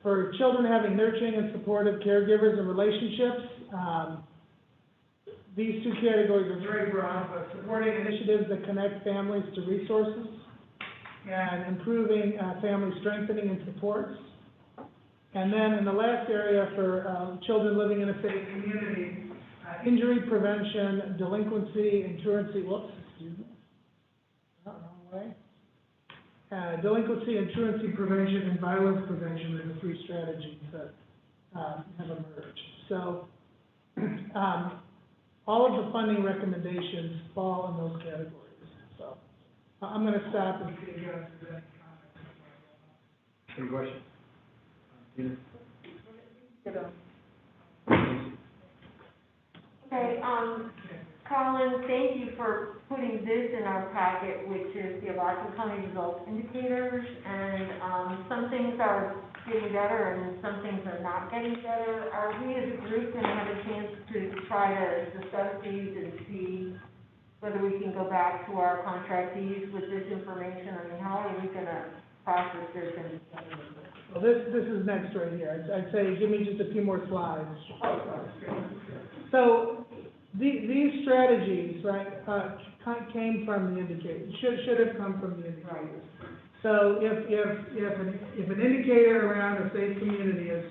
For children having nurturing and supportive caregivers and relationships, these 2 categories are very broad, but supporting initiatives that connect families to resources, and improving family strengthening and supports. And then in the last area for children living in a safe community, injury prevention, delinquency and truancy, delinquency and truancy prevention and violence prevention are the 3 strategies that have emerged. So all of the funding recommendations fall in those categories. So I'm going to stop and see if you guys have any comments. Any questions? Okay, Colin, thank you for putting this in our packet, which is the Alachua County Results Indicators, and some things are getting better and some things are not getting better. Are we as a group going to have a chance to try to discuss these and see whether we can go back to our contractees with this information? I mean, how are we going to process this? Well, this is next right here. I'd say give me just a few more slides. So these strategies, right, came from the indicators, should have come from the indicators. So if an indicator around a safe community is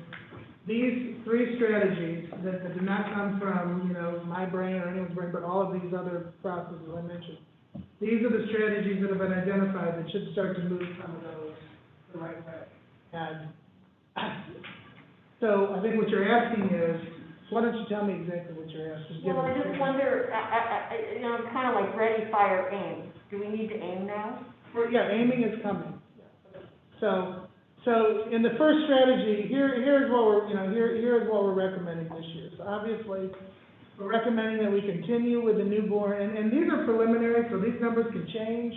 these 3 strategies that did not come from, my brain or anyone's brain, but all of these other processes I mentioned, these are the strategies that have been identified that should start to move some of those the right way. And so I think what you're asking is, why don't you tell me exactly what you're asking? Well, I just wonder, I'm kind of like ready, fire, aim. Do we need to aim now? Well, yeah, aiming is coming. So in the first strategy, here's what we're recommending this year. So obviously, we're recommending that we continue with the newborn, and these are preliminary, so these numbers can change.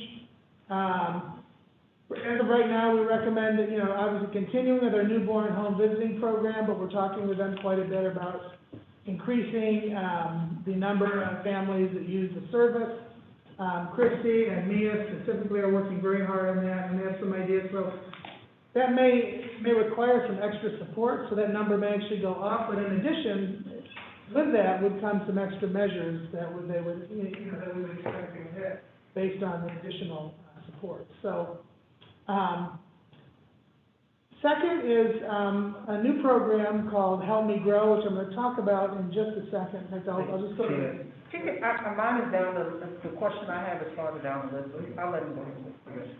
As of right now, we recommend that, obviously continuing with our newborn home visiting program, but we're talking with them quite a bit about increasing the number of families that use the service. Christy and Mia specifically are working very hard on that, and they have some ideas. So that may require some extra support, so that number may actually go up. But in addition, with that would come some extra measures that we would expect to hit based on the additional support. So. Second is a new program called Help Me Grow, which I'm going to talk about in just a second. In fact, I'll just go ahead. Mine is down, the question I have is farther down the list, I'll let him go ahead.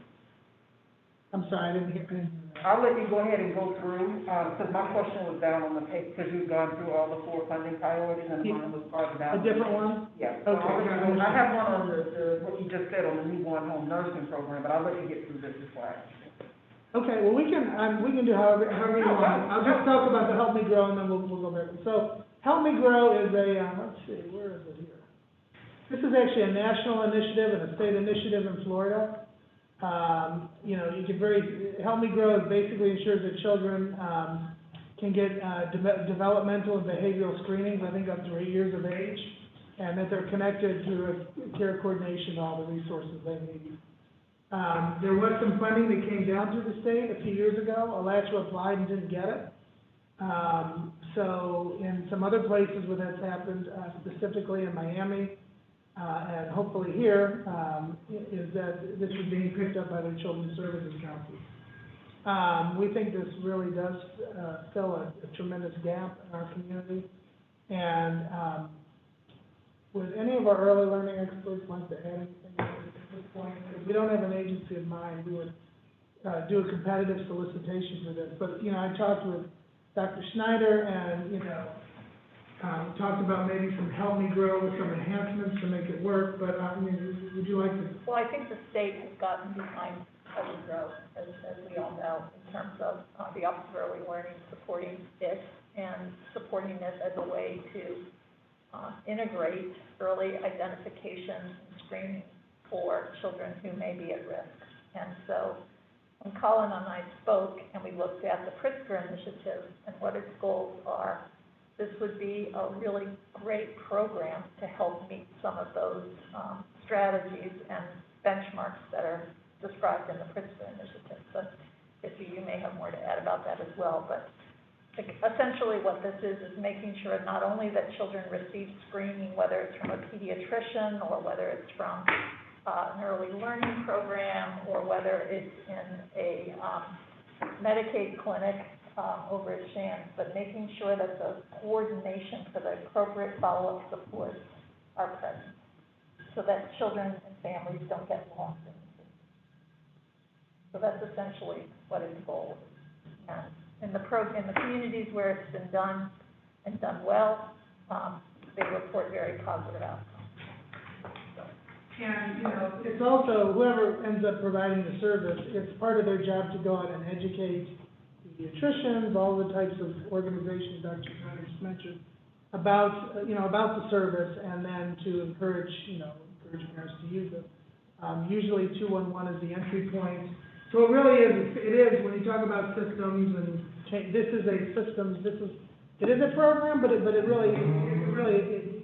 I'm sorry, I didn't hear. I'll let you go ahead and go through, because my question was down on the page, because you've gone through all the 4 funding priorities, and mine was farther down. A different one? Yeah. Okay. I have one on what you just said on the newborn home nursing program, but I'll let you get through this before I ask you. Okay, well, we can do however you want. I'll just talk about the Help Me Grow, and then we'll go back. So, Help Me Grow is a, let's see, where is it here? This is actually a national initiative and a state initiative in Florida. You know, you can Help Me Grow basically ensures that children, can get, developmental and behavioral screenings, I think up to 8 years of age, and that they're connected to a care coordination, all the resources they need. There was some funding that came down through the state a few years ago. Alachua applied and didn't get it. So in some other places where that's happened, specifically in Miami, and hopefully here, is that this is being picked up by the Children's Services Council. We think this really does fill a tremendous gap in our community. And would any of our early learning experts like to add anything at this point? If we don't have an agency in mind, we would do a competitive solicitation for this. But, you know, I talked with Dr. Schneider and, you know, talked about maybe some Help Me Grow with some enhancements to make it work, but, I mean, would you like to? Well, I think the state has gotten behind Help Me Grow, as we all know, in terms of the Office of Early Learning supporting it and supporting it as a way to integrate early identification and screening for children who may be at risk. And so when Colin and I spoke and we looked at the Pritzker initiative and what its goals are, this would be a really great program to help meet some of those strategies and benchmarks that are described in the Pritzker initiative. But you may have more to add about that as well. But essentially what this is making sure not only that children receive screening, whether it's from a pediatrician or whether it's from an early learning program or whether it's in a Medicaid clinic over at Shands, but making sure that the coordination for the appropriate follow-up supports are present so that children and families don't get lost in the system. So that's essentially what its goal is. And in the communities where it's been done and done well, they report very positive outcomes. And, you know, it's also, whoever ends up providing the service, it's part of their job to go out and educate pediatricians, all the types of organizations Dr. Schneider just mentioned, about, you know, about the service, and then to encourage parents to use it. Usually 211 is the entry point. So it really is, when you talk about systems and this is a system, it is a program, but it really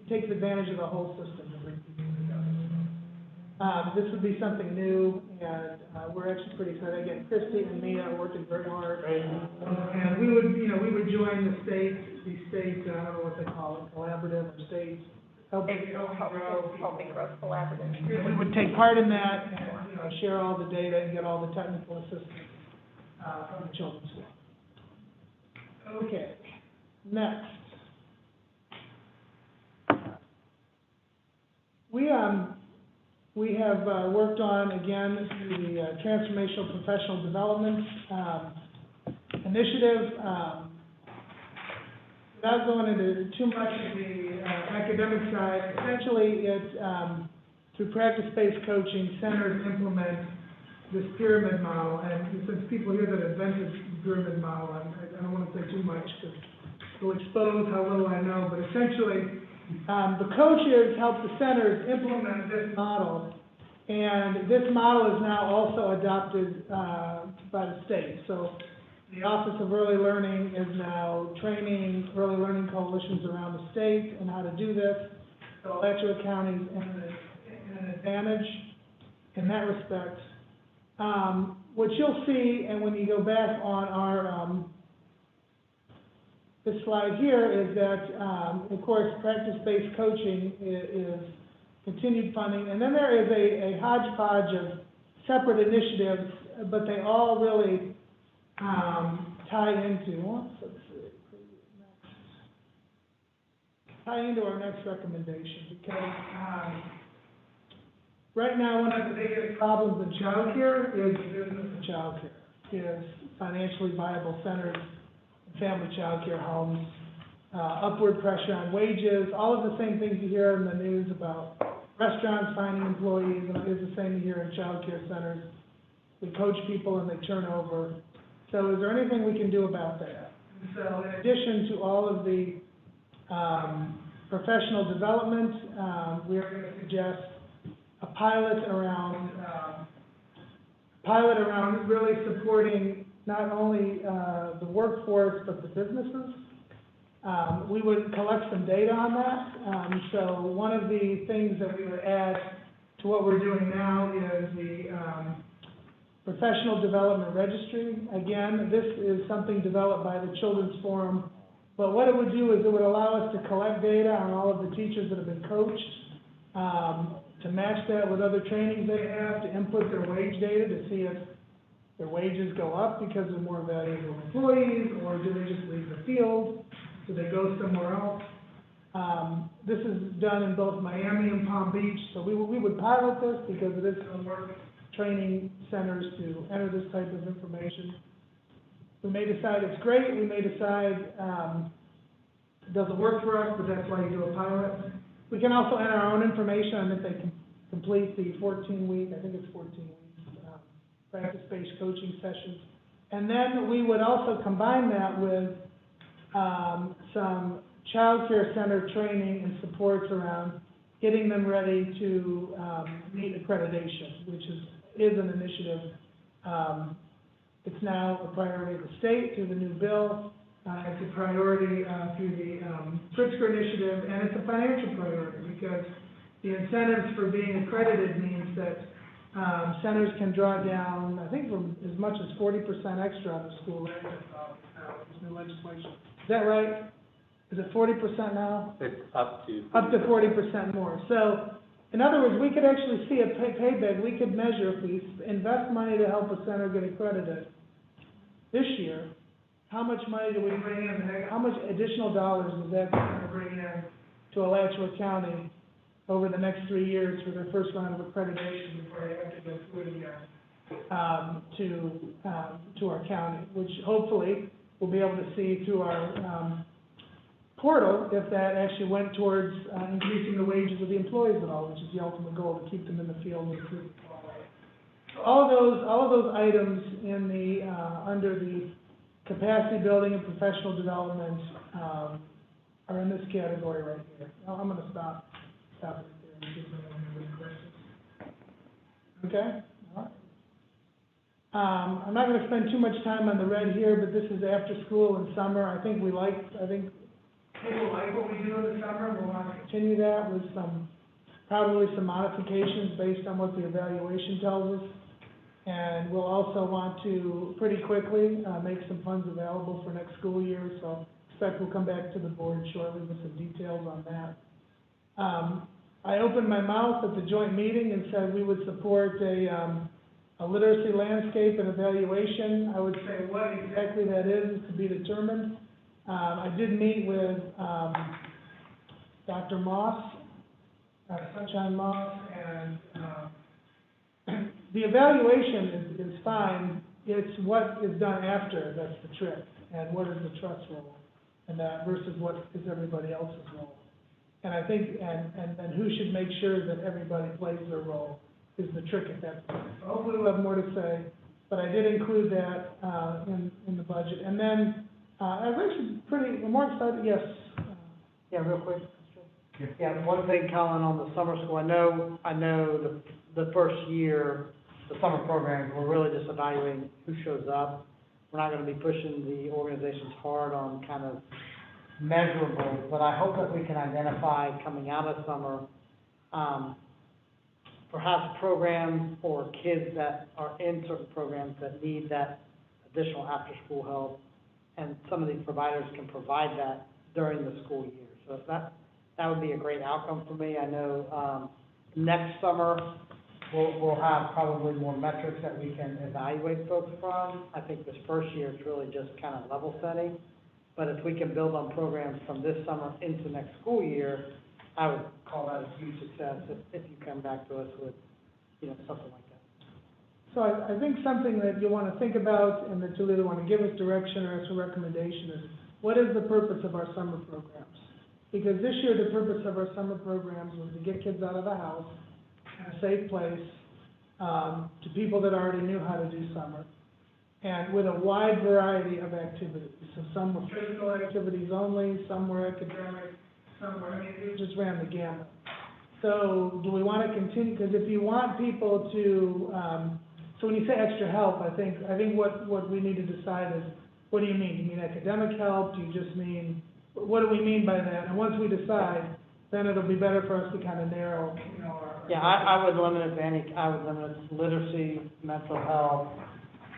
takes advantage of the whole system to bring people together. This would be something new, and we're actually pretty excited. Again, Christy and Mia are working very hard, and we would join the state, I don't know what they call it, collaborative or state Help Me Grow collaborative. We would take part in that and, you know, share all the data and get all the technical assistance from the children's school. Okay, next. We have worked on, again, the Transformational Professional Development Initiative. Without going into too much of the academic side, essentially it, through practice-based coaching, centers implement this pyramid model. And since people here that invented the pyramid model, I don't want to say too much because it'll expose how little I know, but essentially the coaches help the centers implement this model, and this model is now also adopted by the state. So the Office of Early Learning is now training early learning coalitions around the state on how to do this. So Alachua County is in an advantage in that respect. What you'll see, and when you go back on our this slide here, is that, of course, practice-based coaching is continued funding, and then there is a hodgepodge of separate initiatives, but they all really tie into our next recommendation, because right now one of the biggest problems in childcare is business of childcare, is financially viable centers, family childcare homes, upward pressure on wages, all of the same things you hear in the news about restaurants finding employees, and it is the same you hear in childcare centers. We coach people and they turn over. So is there anything we can do about that? So in addition to all of the professional development, we are going to suggest a pilot around pilot around really supporting not only, the workforce, but the businesses. We would collect some data on that. So one of the things that we would add to what we're doing now is the, Professional Development Registry. Again, this is something developed by the Children's Forum, but what it would do is it would allow us to collect data on all of the teachers that have been coached, to match that with other trainings they have, to input their wage data to see if their wages go up because they're more valuable employees, or do they just leave the field, do they go somewhere else? This is done in both Miami and Palm Beach, so we would pilot this because it is going to work training centers to enter this type of information. We may decide it's great, we may decide it doesn't work for us, but that's why you do a pilot. We can also enter our own information on if they can complete the 14-week, I think it's 14 weeks, practice-based coaching sessions. And then we would also combine that with some child care center training and supports around getting them ready to meet accreditation, which is an initiative. It's now a priority of the state through the new bill. It's a priority through the Pritzker initiative, and it's a financial priority because the incentives for being accredited means that centers can draw down, I think, from as much as 40% extra on the school rate. This new legislation. Is that right? Is it 40% now? It's up to. Up to 40% more. So, in other words, we could actually see a payback. We could measure if we invest money to help a center get accredited this year, how much money do we bring in, how much additional dollars is that going to bring in to Alachua County over the next 3 years for their first round of accreditation before they have to go through it again to our county, which hopefully we'll be able to see through our portal if that actually went towards increasing the wages of the employees at all, which is the ultimate goal, to keep them in the field and improve the quality. So all of those items in the under the capacity building and professional development are in this category right here. Now, I'm going to stop right there and see if anyone has any questions. Okay? All right. I'm not going to spend too much time on the red here, but this is after school and summer. I think people like what we do in the summer. We'll want to continue that with probably some modifications based on what the evaluation tells us. And we'll also want to pretty quickly make some funds available for next school year. So expect we'll come back to the board shortly with some details on that. I opened my mouth at the joint meeting and said we would support a literacy landscape and evaluation. I would say what exactly that is to be determined. I did meet with Dr. Moss, Sunshine Moss, and the evaluation is fine. It's what is done after that's the trick, and what is the trust role, and versus what is everybody else's role. And I think, and who should make sure that everybody plays their role is the trick at that point. So hopefully we'll have more to say, but I did include that in the budget. And then I was actually more excited. Yes. Yeah, real quick. Yeah, one thing, Colin, on the summer school, I know the first year, the summer programs, we're really just evaluating who shows up. We're not going to be pushing the organizations hard on kind of measurables, but I hope that we can identify coming out of summer, perhaps programs or kids that are in certain programs that need that additional after-school help, and some of these providers can provide that during the school year. So that would be a great outcome for me. I know next summer, we'll have probably more metrics that we can evaluate folks from. I think this first year is really just kind of level setting. But if we can build on programs from this summer into next school year, I would call that a huge success if you come back to us with, something like that. So I think something that you want to think about and that you'll either want to give us direction or as a recommendation is, what is the purpose of our summer programs? Because this year, the purpose of our summer programs was to get kids out of the house in a safe place, to people that already knew how to do summer, and with a wide variety of activities. So some were physical activities only, some were academic, it just ran the gamut. So do we want to continue? Because if you want people to So when you say extra help, I think what we need to decide is, what do you mean? Do you mean academic help? Do you just mean, what do we mean by that? And once we decide, then it'll be better for us to kind of narrow, you know, our. Yeah, I would limit it to I would limit it to literacy, mental health,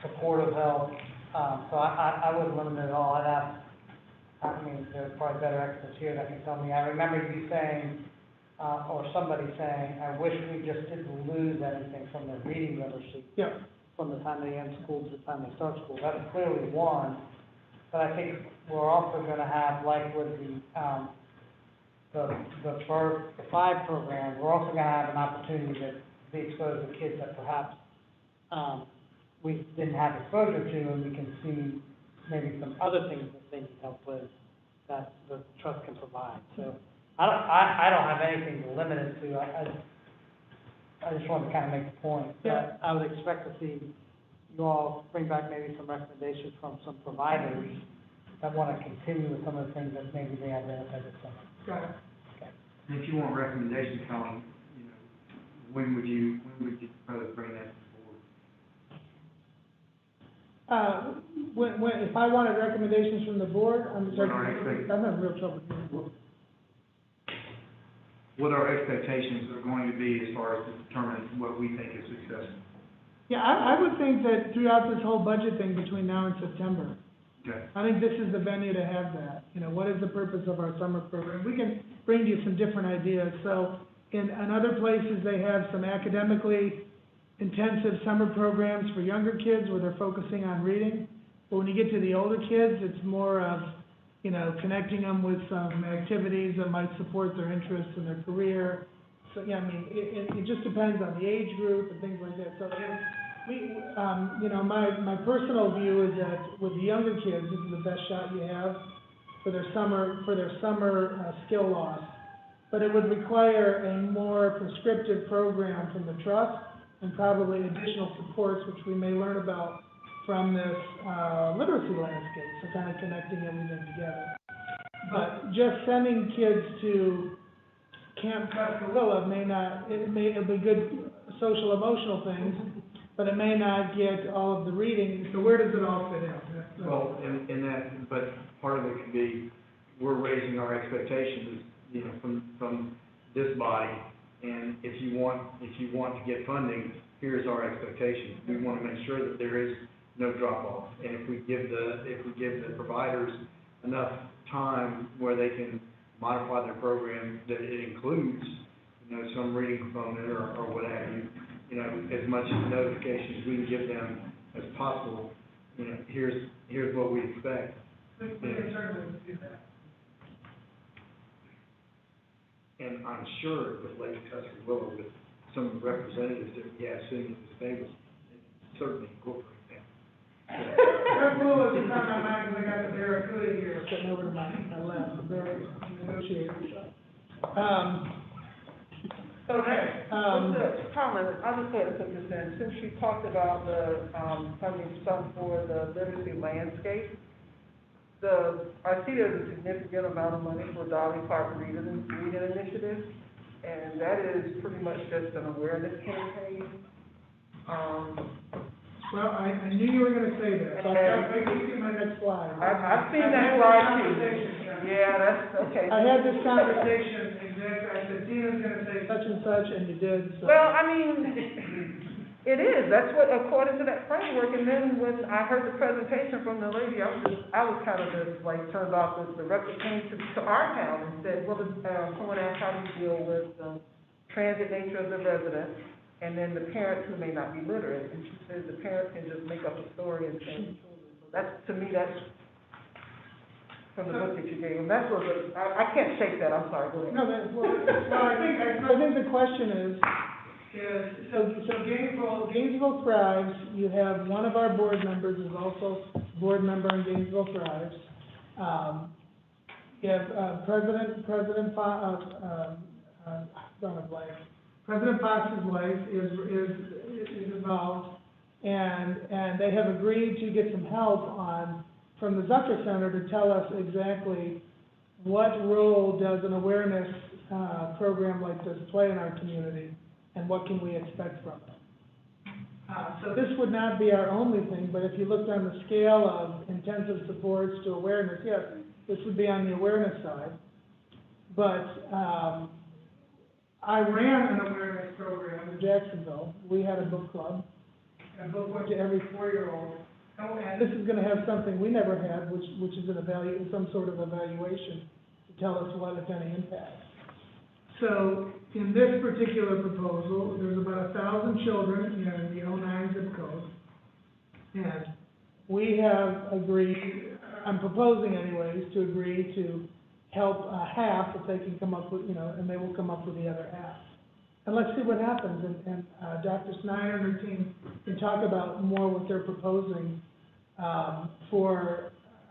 supportive health, so I wouldn't limit it at all. I'd ask, I mean, there's probably better experts here that can tell me. I remember you saying, or somebody saying, I wish we just didn't lose anything from their reading literacy. Yeah. From the time they end school to the time they start school. That's clearly one, but I think we're also gonna have, like with the 5 program, we're also gonna have an opportunity to be exposed to kids that perhaps, we didn't have exposure to, and we can see maybe some other things that they need help with that the trust can provide. So I don't have anything to limit it to. I just wanted to kind of make the point that I would expect to see you all bring back maybe some recommendations from some providers that want to continue with some of the things that maybe they identified as some. Got it. And if you want recommendations, Colin, you know, when would you probably bring that forward? If I wanted recommendations from the board, I'm What our having real trouble hearing you. What our expectations are going to be as far as to determine what we think is successful. Yeah, I would think that throughout this whole budget thing between now and September, Okay. I think this is the venue to have that. You know, what is the purpose of our summer program? We can bring you some different ideas. So in other places, they have some academically intensive summer programs for younger kids where they're focusing on reading. But when you get to the older kids, it's more of, you know, connecting them with some activities that might support their interests and their career. So, yeah, I mean, it just depends on the age group and things like that. So if you know, my personal view is that with the younger kids, this is the best shot you have for their summer skill loss. But it would require a more prescriptive program from the trust and probably additional supports, which we may learn about from this literacy landscape, so kind of connecting everything together. But just sending kids to Camp Tuscarilla it'll be good social emotional things, but it may not get all of the reading. So where does it all fit in? Well, in that, but part of it could be, we're raising our expectations, you know, from this body. And if you want to get funding, here's our expectation. We want to make sure that there is no drop off. And if we give the providers enough time where they can modify their program, that it includes, you know, some reading component or what have you, you know, as much notifications we can give them as possible. You know, here's what we expect. We can certainly do that. And I'm sure with Lake Tuscarilla, with some of the representatives that we have sitting at the table, certainly incorporate that. Tuscarilla is on my mind because I got the Barracuda here sitting over to my left, the Barracuda negotiator. Okay. Carmen, I just had to put this in, since you talked about the, funding some for the literacy landscape, I see there's a significant amount of money for Dolly Park Reading Initiative, and that is pretty much just an awareness campaign. Well, I knew you were gonna say that, so I can see my next slide. I've seen that slide too. Yeah, that's, okay. I had this conversation, exactly, I said, Dina's gonna say such and such, and you did, so. Well, I mean, it is, that's what, according to that framework, and then when I heard the presentation from the lady, I was kind of just like turned off as the rep came to our town and said, well, someone asked how do you deal with the transit nature of the residents, and then the parents who may not be literate, and she says the parents can just make up a story and send children. So that's, to me, that's from the book that you gave, and that's what, I can't shake that, I'm sorry, go ahead. No, I think the question is, so Gainesville Thrives, you have one of our board members is also board member in Gainesville Thrives. You have, President Fox's wife is involved, and they have agreed to get some help from the Zucker Center to tell us exactly what role does an awareness program like this play in our community, and what can we expect from it. So this would not be our only thing, but if you looked on the scale of intensive supports to awareness, yes, this would be on the awareness side. But, I ran an awareness program in Jacksonville. We had a book club, and a book went to every 4-year-old. And this is gonna have something we never had, which is some sort of evaluation to tell us what, if any, impact. So, in this particular proposal, there's about 1,000 children in the 09 zip code. And we have agreed, I'm proposing anyways, to agree to help half if they can come up with, and they will come up with the other half. And let's see what happens, and Dr. Snyder and her team can talk about more what they're proposing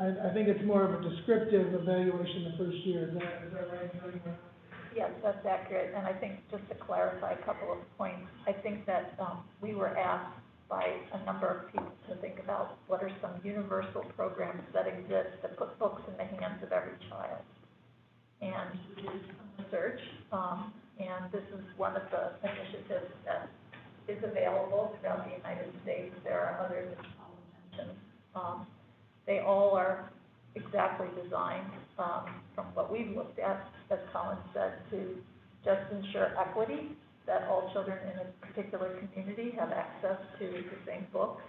I think it's more of a descriptive evaluation the first year, is that right? Yes, that's accurate, and I think, just to clarify a couple of points, I think that we were asked by a number of people to think about what are some universal programs that exist that put books in the hands of every child. And we did some research, and this is one of the initiatives that is available throughout the United States. There are others that Colin mentioned. They all are exactly designed, from what we've looked at, as Colin said, to just ensure equity, that all children in a particular community have access to the same books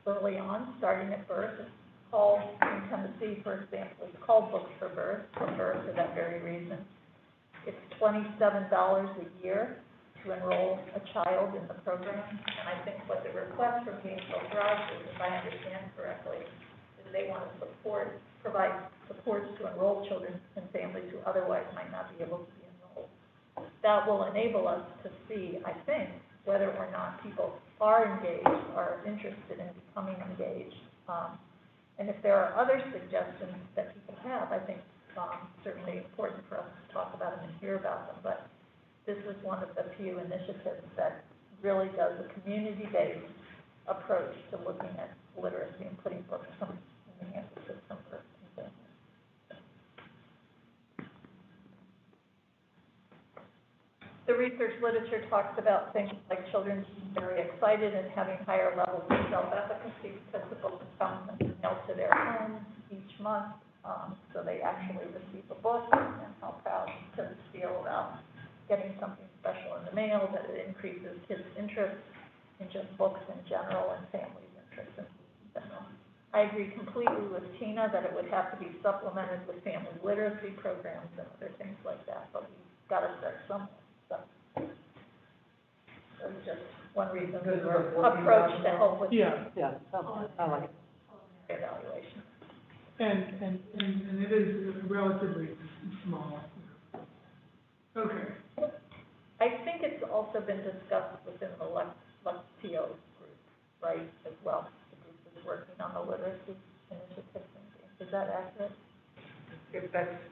early on, starting at birth. It's called, in Tennessee, for example, it's called Books for Birth for that very reason. It's $27 a year to enroll a child in the program, and I think what the request from Gainesville Thrive is, if I understand correctly, is they want to provide supports to enroll children and families who otherwise might not be able to be enrolled. That will enable us to see, I think, whether or not people are engaged, are interested in becoming engaged. And if there are other suggestions that people have, I think certainly important for us to talk about them and hear about them. But this is one of the few initiatives that really does a community-based approach to looking at literacy and putting books in the hands of some person. The research literature talks about things like children being very excited and having higher levels of self-efficacy because the book comes mailed to their homes each month, so they actually receive a book, and how proud kids feel about getting something special in the mail, that it increases kids' interest in just books in general and families' interest in general. I agree completely with Tina that it would have to be supplemented with family literacy programs and other things like that, but we've got to start somewhere. So that's just one reason we were approached to help with Yeah, I like it. evaluation. and it is relatively small. Okay. I think it's also been discussed within the Lectio group, right, as well. The group is working on the literacy initiative. Is that accurate?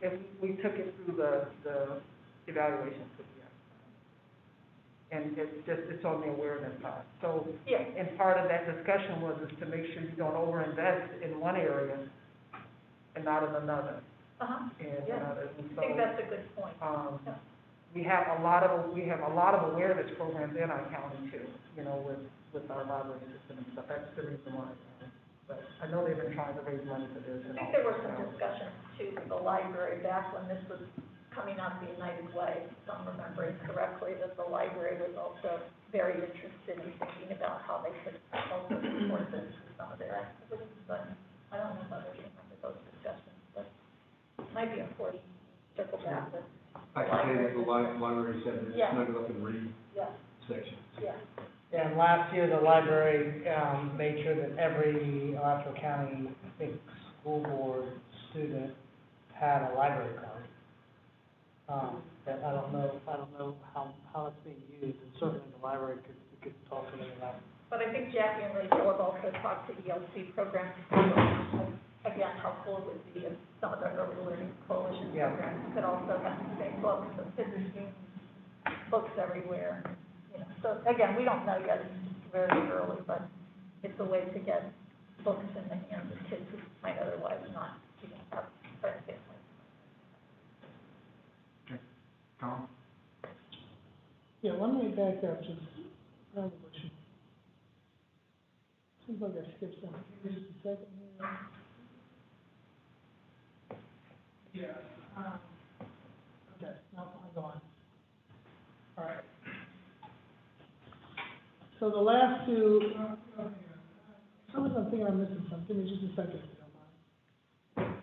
If we took it through the evaluation, and it's on the awareness side. So, Yeah. and part of that discussion was to make sure you don't overinvest in one area and not in another. Uh-huh. And, Yeah. and I so, think that's a good point. Yeah. we have a lot of awareness programs in our county too, with our library system and stuff. That's the reason why. But I know they've been trying to raise money for this I and all. think there were some discussions too with the library back when this was coming out the United Way, if I'm remembering correctly, that the library was also very interested in thinking about how they could also support this in some of their activities, but I don't know if others remember those discussions, but it might be important to circle back with. I can say that the library said that Yeah. it's snuggled up in read Yeah, section. yeah. And last year, the library, made sure that every Alachua County, I think, school board student had a library card. That I don't know how it's being used, and certainly the library could talk to them about. But I think Jackie and Rachel have also talked to ELC programs. Again, how cool it would be if some of the early learning coalition Yeah. programs could also have the same books, so kids are seeing books everywhere. So again, we don't know yet, it's very early, but it's a way to get books in the hands of kids who might otherwise not even have friends families. Tom? Yeah, let me back up just Seems like I skipped something. Give me just a second here. Yeah, okay, now I'm going. All right. So the last two, some of them think I'm missing some. Give me just a second if you don't mind.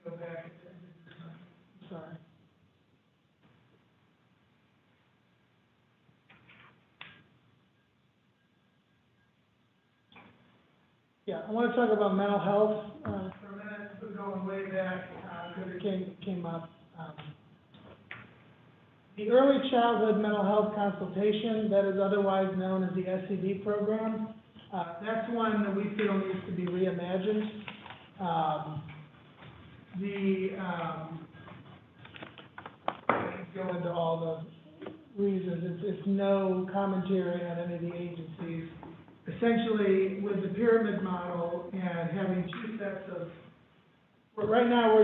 Go back. Sorry. Yeah, I want to talk about mental health for a minute. We're going way back because it came up. The Early Childhood Mental Health Consultation, that is otherwise known as the SED program, that's one that we feel needs to be reimagined. I could go into all the reasons. It's no commentary on any of the agencies. Essentially, with the pyramid model and having two sets of, right now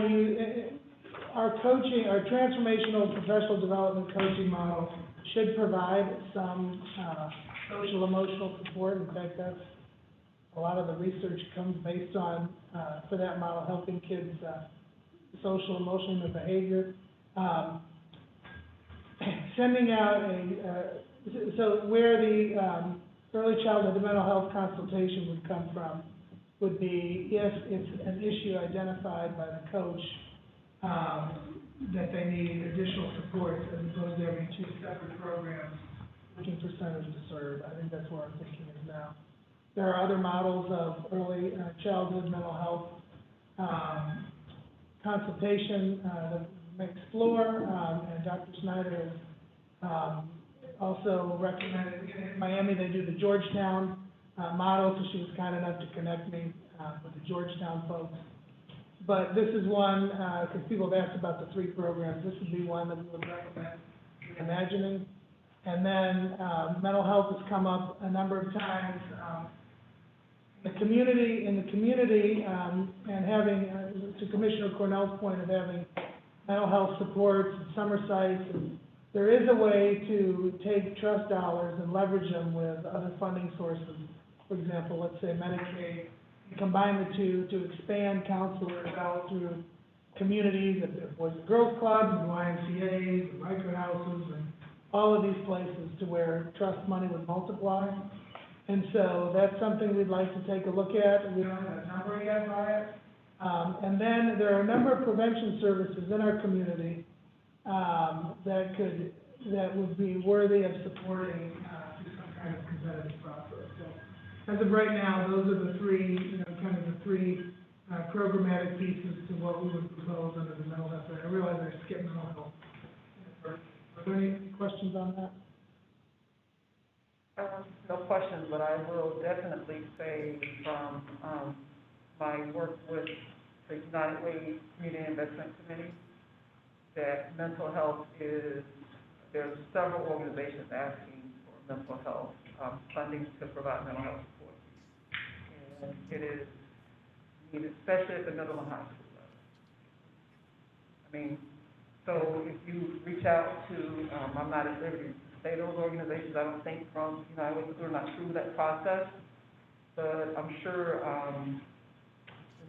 our coaching, our transformational professional development coaching model should provide some social emotional support. In fact, that's a lot of the research comes based on, for that model, helping kids social, emotional, and behavior. Sending out so where the early childhood mental health consultation would come from would be if it's an issue identified by the coach that they need additional support as opposed to having two separate programs looking for centers to serve. I think that's where our thinking is now. There are other models of early childhood mental health consultation that we may explore, and Dr. Snyder has also recommended. In Miami, they do the Georgetown model, so she was kind enough to connect me with the Georgetown folks. But this is one, because people have asked about the three programs, this would be one that we would recommend imagining. And then mental health has come up a number of times. In the community, and having, to Commissioner Cornell's point of having mental health supports and summer sites, and there is a way to take trust dollars and leverage them with other funding sources. For example, let's say Medicaid, and combine the two to expand counselors out through communities, the Boys and Girls Clubs, the YMCA's, the microhouses, and all of these places to where trust money would multiply. And so that's something we'd like to take a look at. We don't have a number yet by it. And then there are a number of prevention services in our community that would be worthy of supporting through some kind of competitive process. So as of right now, those are the three, kind of the three programmatic pieces to what we would propose under the mental health. I realize I skipped mental health. Are there any questions on that? No questions, but I will definitely say from my work with the United Way Community Investment Committee that mental health there's several organizations asking for mental health funding to provide mental health support. And it is needed, especially at the middle and high school level. I mean, so if you reach out to, I'm not at liberty to say those organizations, I don't think from, we're not through that process, but I'm sure,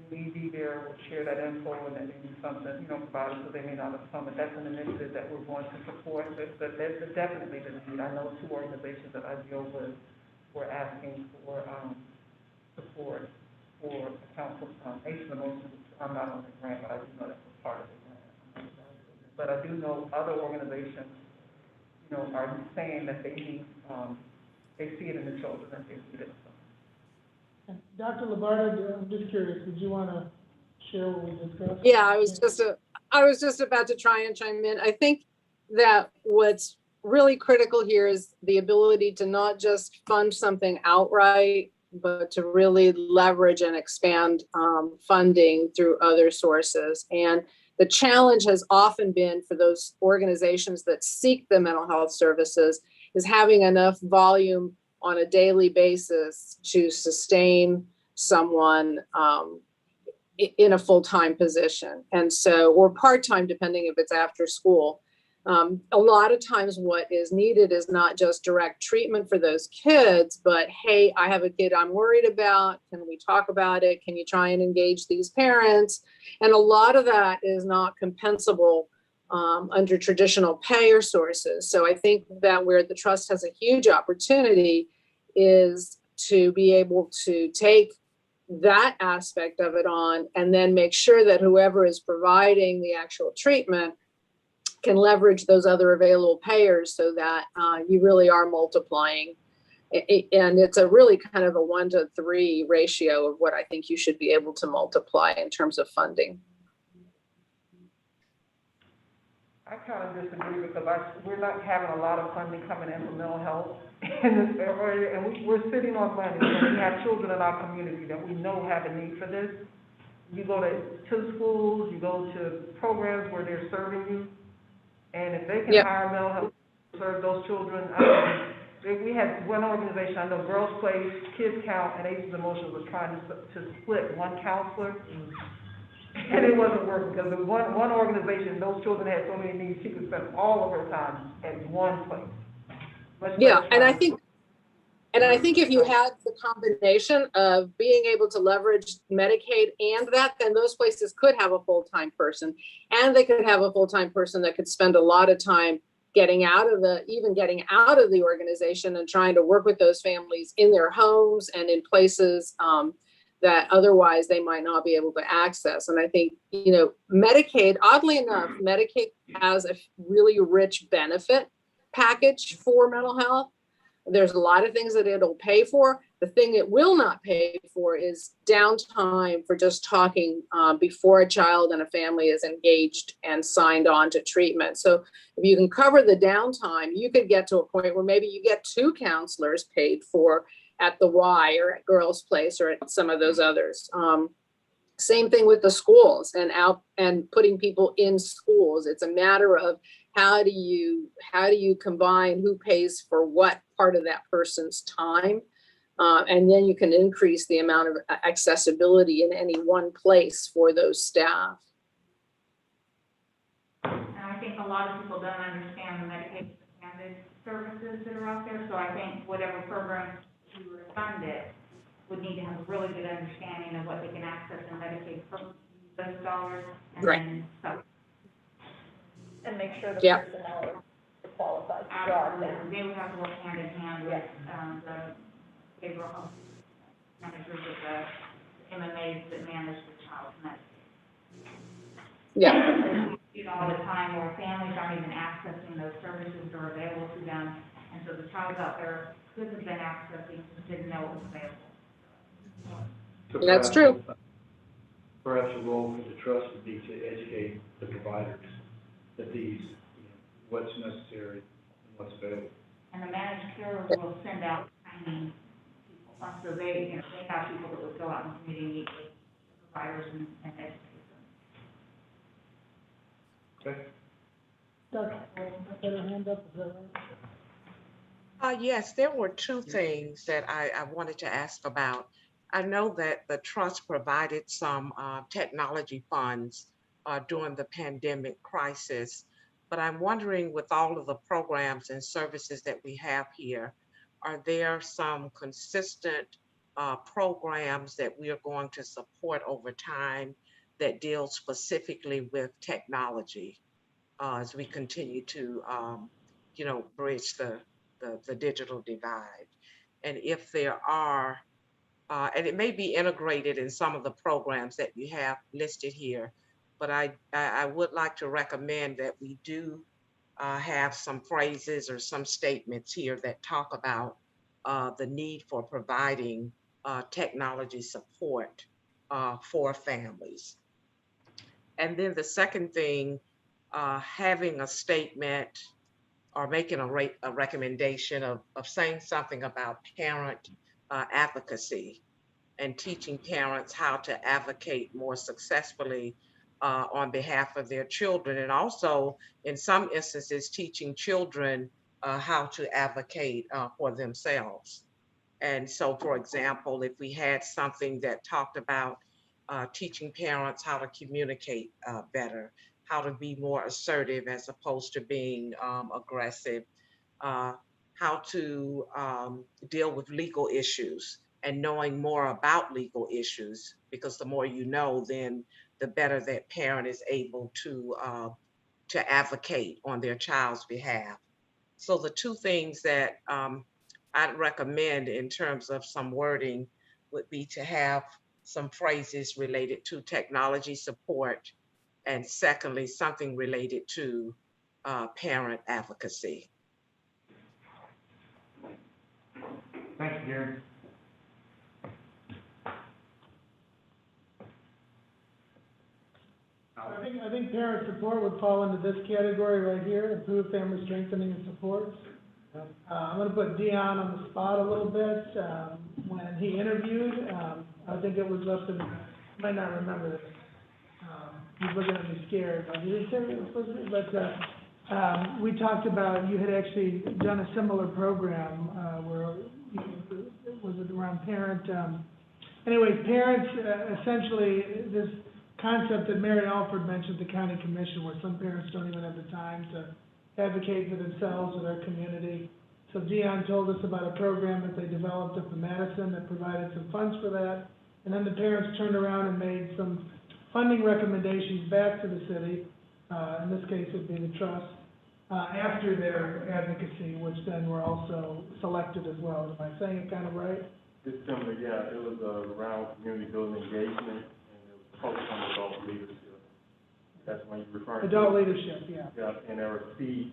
the ED there will share that info and then maybe something, provided, so they may not have come, but that's an initiative that we're going to support, but there's definitely the need. I know two organizations that I deal with were asking for, support for council, Asian Emotions. I'm not on the grant, but I do know that was part of the grant. But I do know other organizations, are saying that they need, they see it in the children and they need it. And Dr. Labarda, I'm just curious, did you want to share what we discussed? Yeah, I was just about to try and chime in. I think that what's really critical here is the ability to not just fund something outright, but to really leverage and expand funding through other sources. And the challenge has often been for those organizations that seek the mental health services is having enough volume on a daily basis to sustain someone in a full-time position. And so, or part-time, depending if it's after school. A lot of times what is needed is not just direct treatment for those kids, but hey, I have a kid I'm worried about. Can we talk about it? Can you try and engage these parents? And a lot of that is not compensable under traditional payer sources. So I think that where the trust has a huge opportunity is to be able to take that aspect of it on and then make sure that whoever is providing the actual treatment can leverage those other available payers so that you really are multiplying. And it's a really kind of a 1-to-3 ratio of what I think you should be able to multiply in terms of funding. I kind of disagree because we're not having a lot of funding coming in for mental health in this area, and we're sitting on money. So we have children in our community that we know have a need for this. You go to schools, you go to programs where they're serving you, and if they can hire mental health to serve those children, we had one organization, I know Girls Place, Kids Count, and Aces Emotions was trying to split one counselor. And it wasn't working because the one organization, those children had so many needs, she could spend all of her time at one place. Yeah, and I think if you had the combination of being able to leverage Medicaid and that, then those places could have a full-time person, and they could have a full-time person that could spend a lot of time getting out of the organization and trying to work with those families in their homes and in places that otherwise they might not be able to access. And I think, Medicaid, oddly enough, Medicaid has a really rich benefit package for mental health. There's a lot of things that it'll pay for. The thing it will not pay for is downtime for just talking before a child and a family is engaged and signed on to treatment. So if you can cover the downtime, you could get to a point where maybe you get 2 counselors paid for at the Y or at Girls Place or at some of those others. Same thing with the schools and putting people in schools. It's a matter of how do you combine who pays for what part of that person's time, and then you can increase the amount of accessibility in any one place for those staff. And I think a lot of people don't understand the Medicaid expanded services that are out there. So I think whatever program you would fund it would need to have a really good understanding of what they can access in Medicaid for those dollars, and then so. And make sure the Yeah. personnel are qualified to drive Absolutely, that. they would have to work hand in hand with the behavioral health managers of the MMAs that manage the child's Medicaid. Yeah. We see all the time where families aren't even accessing those services that are available to them, and so the child out there could have been accessing, just didn't know it was available. So That's true. Perhaps the role for the trust would be to educate the providers that these, what's necessary and what's available. And the managed care will send out training people, so they have people that would go out in the community, meet with providers and educate them. Okay. Doug, put her hand up, is that right? Yes, there were 2 things that I wanted to ask about. I know that the trust provided some technology funds during the pandemic crisis, but I'm wondering, with all of the programs and services that we have here, are there some consistent programs that we are going to support over time that deal specifically with technology as we continue to, bridge the digital divide? And if there are, and it may be integrated in some of the programs that you have listed here, but I would like to recommend that we do have some phrases or some statements here that talk about the need for providing technology support for families. And then the second thing, having a statement or making a recommendation of saying something about parent advocacy and teaching parents how to advocate more successfully on behalf of their children, and also in some instances teaching children how to advocate for themselves. And so, for example, if we had something that talked about teaching parents how to communicate better, how to be more assertive as opposed to being aggressive, how to deal with legal issues and knowing more about legal issues, because the more you know, then the better that parent is able to advocate on their child's behalf. So the two things that I'd recommend in terms of some wording would be to have some phrases related to technology support, and secondly, something related to parent advocacy. Thank you, Erin. I think parent support would fall into this category right here, improve family strengthening and support. I'm gonna put Dion on the spot a little bit. When he interviewed, I think it was up in, you might not remember this. He's looking at me scared, but he didn't say it was supposed to be, but, we talked about, you had actually done a similar program, where, was it around parent, anyways, parents, essentially, this concept that Mary Alford mentioned at the county commission, where some parents don't even have the time to advocate for themselves or their community. So Dion told us about a program that they developed up in Madison that provided some funds for that. And then the parents turned around and made some funding recommendations back to the city, in this case it would be the trust, after their advocacy, which then were also selected as well. Am I saying it kind of right? It's similar, yeah, it was around community building engagement, and it was focused on adult leadership. That's when you refer to. Adult leadership, yeah. Yeah, and there was seed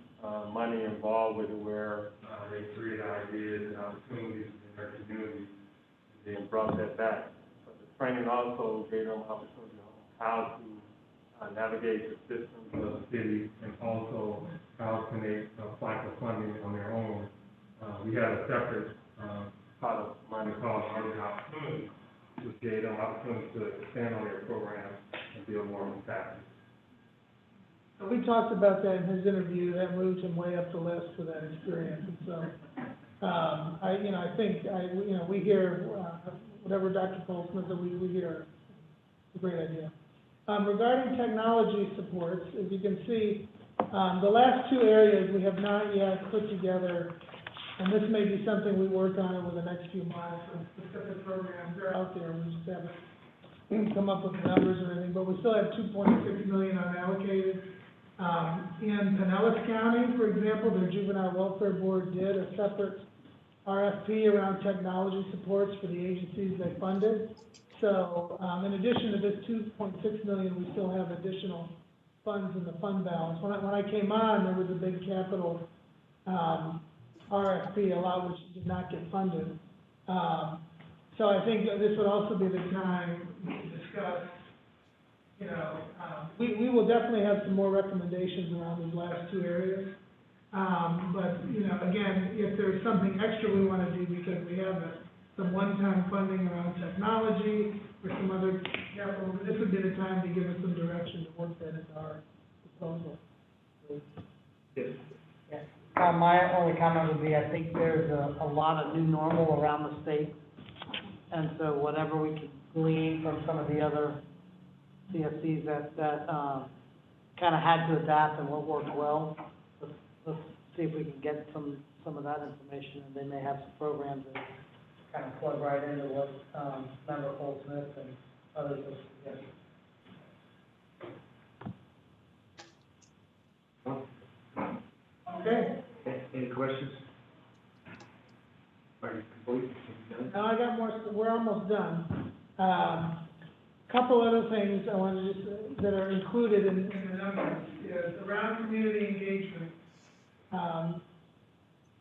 money involved with it where they created ideas and opportunities in their community, and then brought that back. But the training also gave them opportunity on how to navigate the systems of the city, and also how can they apply for funding on their own. We had a separate pot of money called Early Opportunity, which gave them opportunity to expand on their program and build more capacity. So we talked about that in his interview. That moved him way up the list for that experience. And so, I think, we hear, whatever Dr. Polsman that we hear, it's a great idea. Regarding technology supports, as you can see, the last two areas we have not yet put together, and this may be something we work on over the next few months, and specific programs are out there. We just haven't come up with the numbers or anything, but we still have $2.6 million unallocated. In Pinellas County, for example, their Juvenile Welfare Board did a separate RFP around technology supports for the agencies they funded. So, in addition to this $2.6 million, we still have additional funds in the fund balance. When I came on, there was a big capital RFP, a lot which did not get funded. So I think that this would also be the time to discuss. We will definitely have some more recommendations around these last two areas. But, again, if there's something extra we want to do because we have some one-time funding around technology or some other capital, this would be the time to give us some direction to work that into our proposal. Yes. Yeah. My only comment would be, I think there's a lot of new normal around the state. And so whatever we can glean from some of the other CFCs that kind of had to adapt and what worked well, let's see if we can get some of that information, and they may have some programs that kind of plug right into what Member Goldsmith and others have suggested. Okay. Any questions? Are you complete? Now I got more, we're almost done. Couple other things I wanted to just, that are included in the numbers is around community engagement.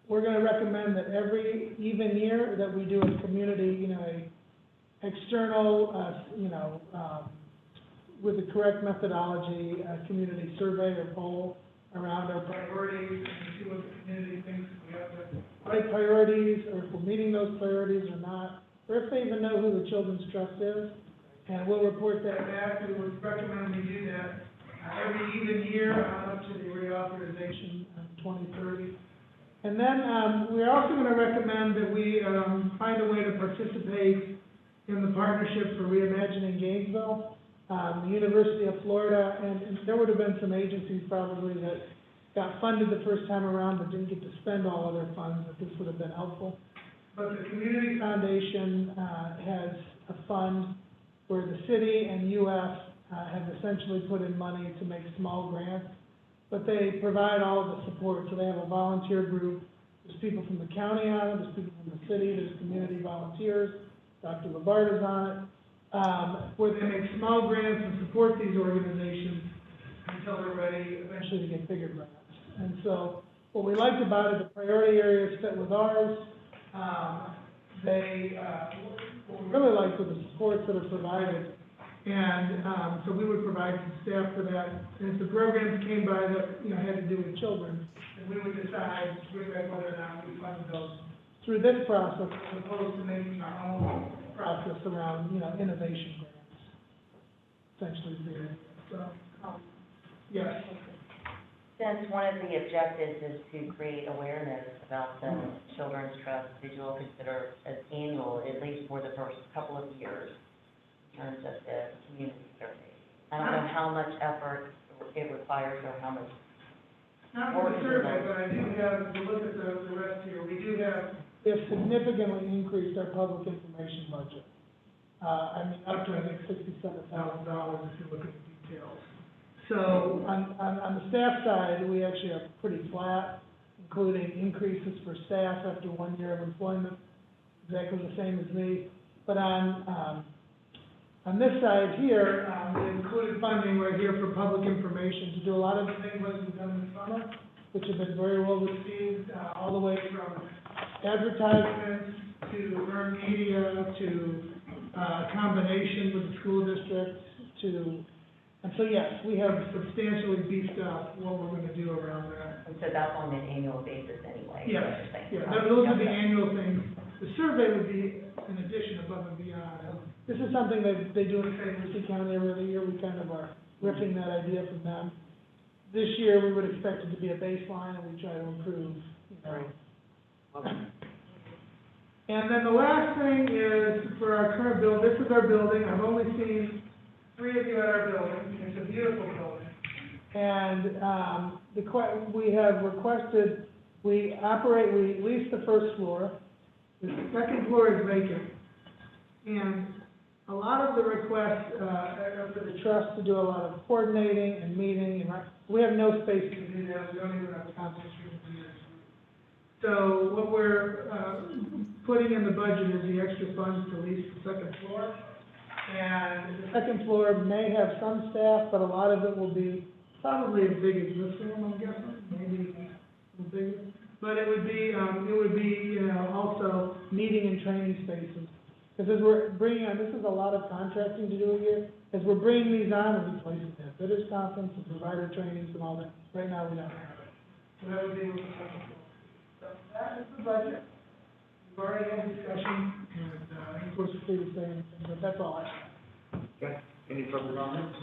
We're gonna recommend that every even year that we do a community, a external, with the correct methodology, a community survey or poll around our priorities, and see what the community thinks we have the right priorities, or if we're meeting those priorities or not, or if they even know who the Children's Trust is. And we'll report that back. We would recommend we do that every even year up to the reauthorization of 2030. And then, we're also gonna recommend that we, find a way to participate in the Partnership for Reimagining Gainesville. The University of Florida, and there would have been some agencies probably that got funded the first time around but didn't get to spend all of their funds, that this would have been helpful. But the Community Foundation, has a fund where the city and UF, have essentially put in money to make small grants, but they provide all of the support. So they have a volunteer group, there's people from the county on it, there's people from the city, there's community volunteers, Dr. Labarde is on it, where they make small grants and support these organizations until they're ready eventually to get bigger grants. And so what we liked about it, the priority areas fit with ours. What we really liked were the supports that are provided. And so we would provide some staff for that. And if the programs came by that, had to do with children, then we would decide whether or not we funded those through this process, as opposed to making our own process around, innovation grants, essentially. So, yes. Since one of the objectives is to create awareness about the Children's Trust, did you all consider as annual, at least for the first couple of years, in terms of the community survey? I don't know how much effort it requires or how much. Not for the survey, but I do have, if you look at the rest here, we have significantly increased our public information budget. Up to, I think, $67,000 if you look at the details. So on the staff side, we actually are pretty flat, including increases for staff after 1 year of employment, exactly the same as me. But on this side here, we included funding right here for public information to do a lot of the things like we've done in the summer, which have been very well received, all the way from advertisements to earned media to combination with the school district and so yes, we have substantially beefed up what we're going to do around that. And so that's on an annual basis anyway? Yes, those are the annual things. The survey would be an addition above and beyond. This is something that they do in St. Lucie County every other year. We kind of are ripping that idea from them. This year, we would expect it to be a baseline, and we try to improve, And then the last thing is for our current building. This is our building. I've only seen 3 of you at our building. It's a beautiful building. And we have requested, we lease the first floor. The second floor is vacant. And a lot of the requests are for the trust to do a lot of coordinating and meeting. And we have no space to do that. We don't even have a conference room to do this. So what we're putting in the budget is the extra funds to lease the second floor. And the second floor may have some staff, but a lot of it will be probably as big as this room, I'm guessing, maybe a little bigger. But it would be, also meeting and training spaces. Because as we're bringing on, this is a lot of contracting to do here. As we're bringing these on, we'll be places to have bidders conference and provider trainings and all that. Right now, we don't have it. So that would be with the second floor. So that is the budget. We've already had discussion, and of course, free to say anything, but that's all I have. Okay, any further comments?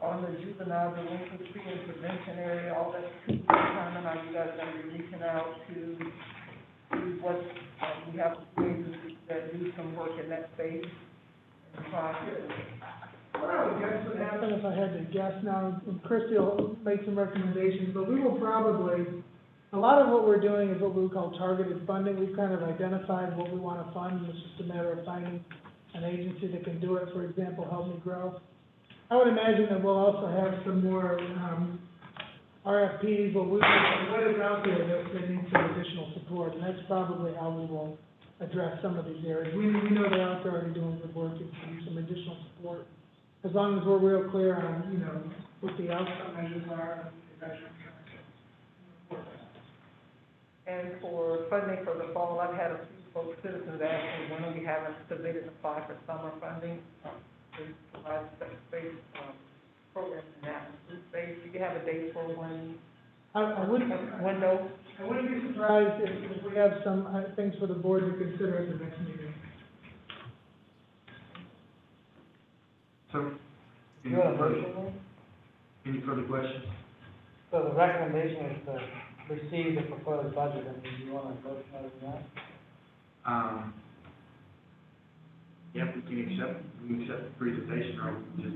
On the juvenile delinquency and prevention area, all that's to be determined, are you guys gonna be reaching out to what, we have agencies that do some work in that space? And try to, What I would guess would happen if I had to guess now, Christie will make some recommendations, but we will probably, a lot of what we're doing is what we would call targeted funding. We've kind of identified what we want to fund, and it's just a matter of finding an agency that can do it. For example, Help Me Grow. I would imagine that we'll also have some more RFPs, what is out there that needs some additional support, and that's probably how we will address some of these areas. We know they're out there already doing good work and need some additional support, as long as we're real clear on, what the outcome measures are and the measures. and for funding for the fall, I've had a few folks, citizens ask me, when are we having submitted and apply for summer funding? To provide space, programs in that space. Do you have a date for when? I wouldn't Window? I wouldn't be surprised if we have some things for the board to consider at the next meeting. So, any further questions? So the recommendation is to receive the proposed budget, and do you want to vote on that? Yeah, we can accept the presentation, or just,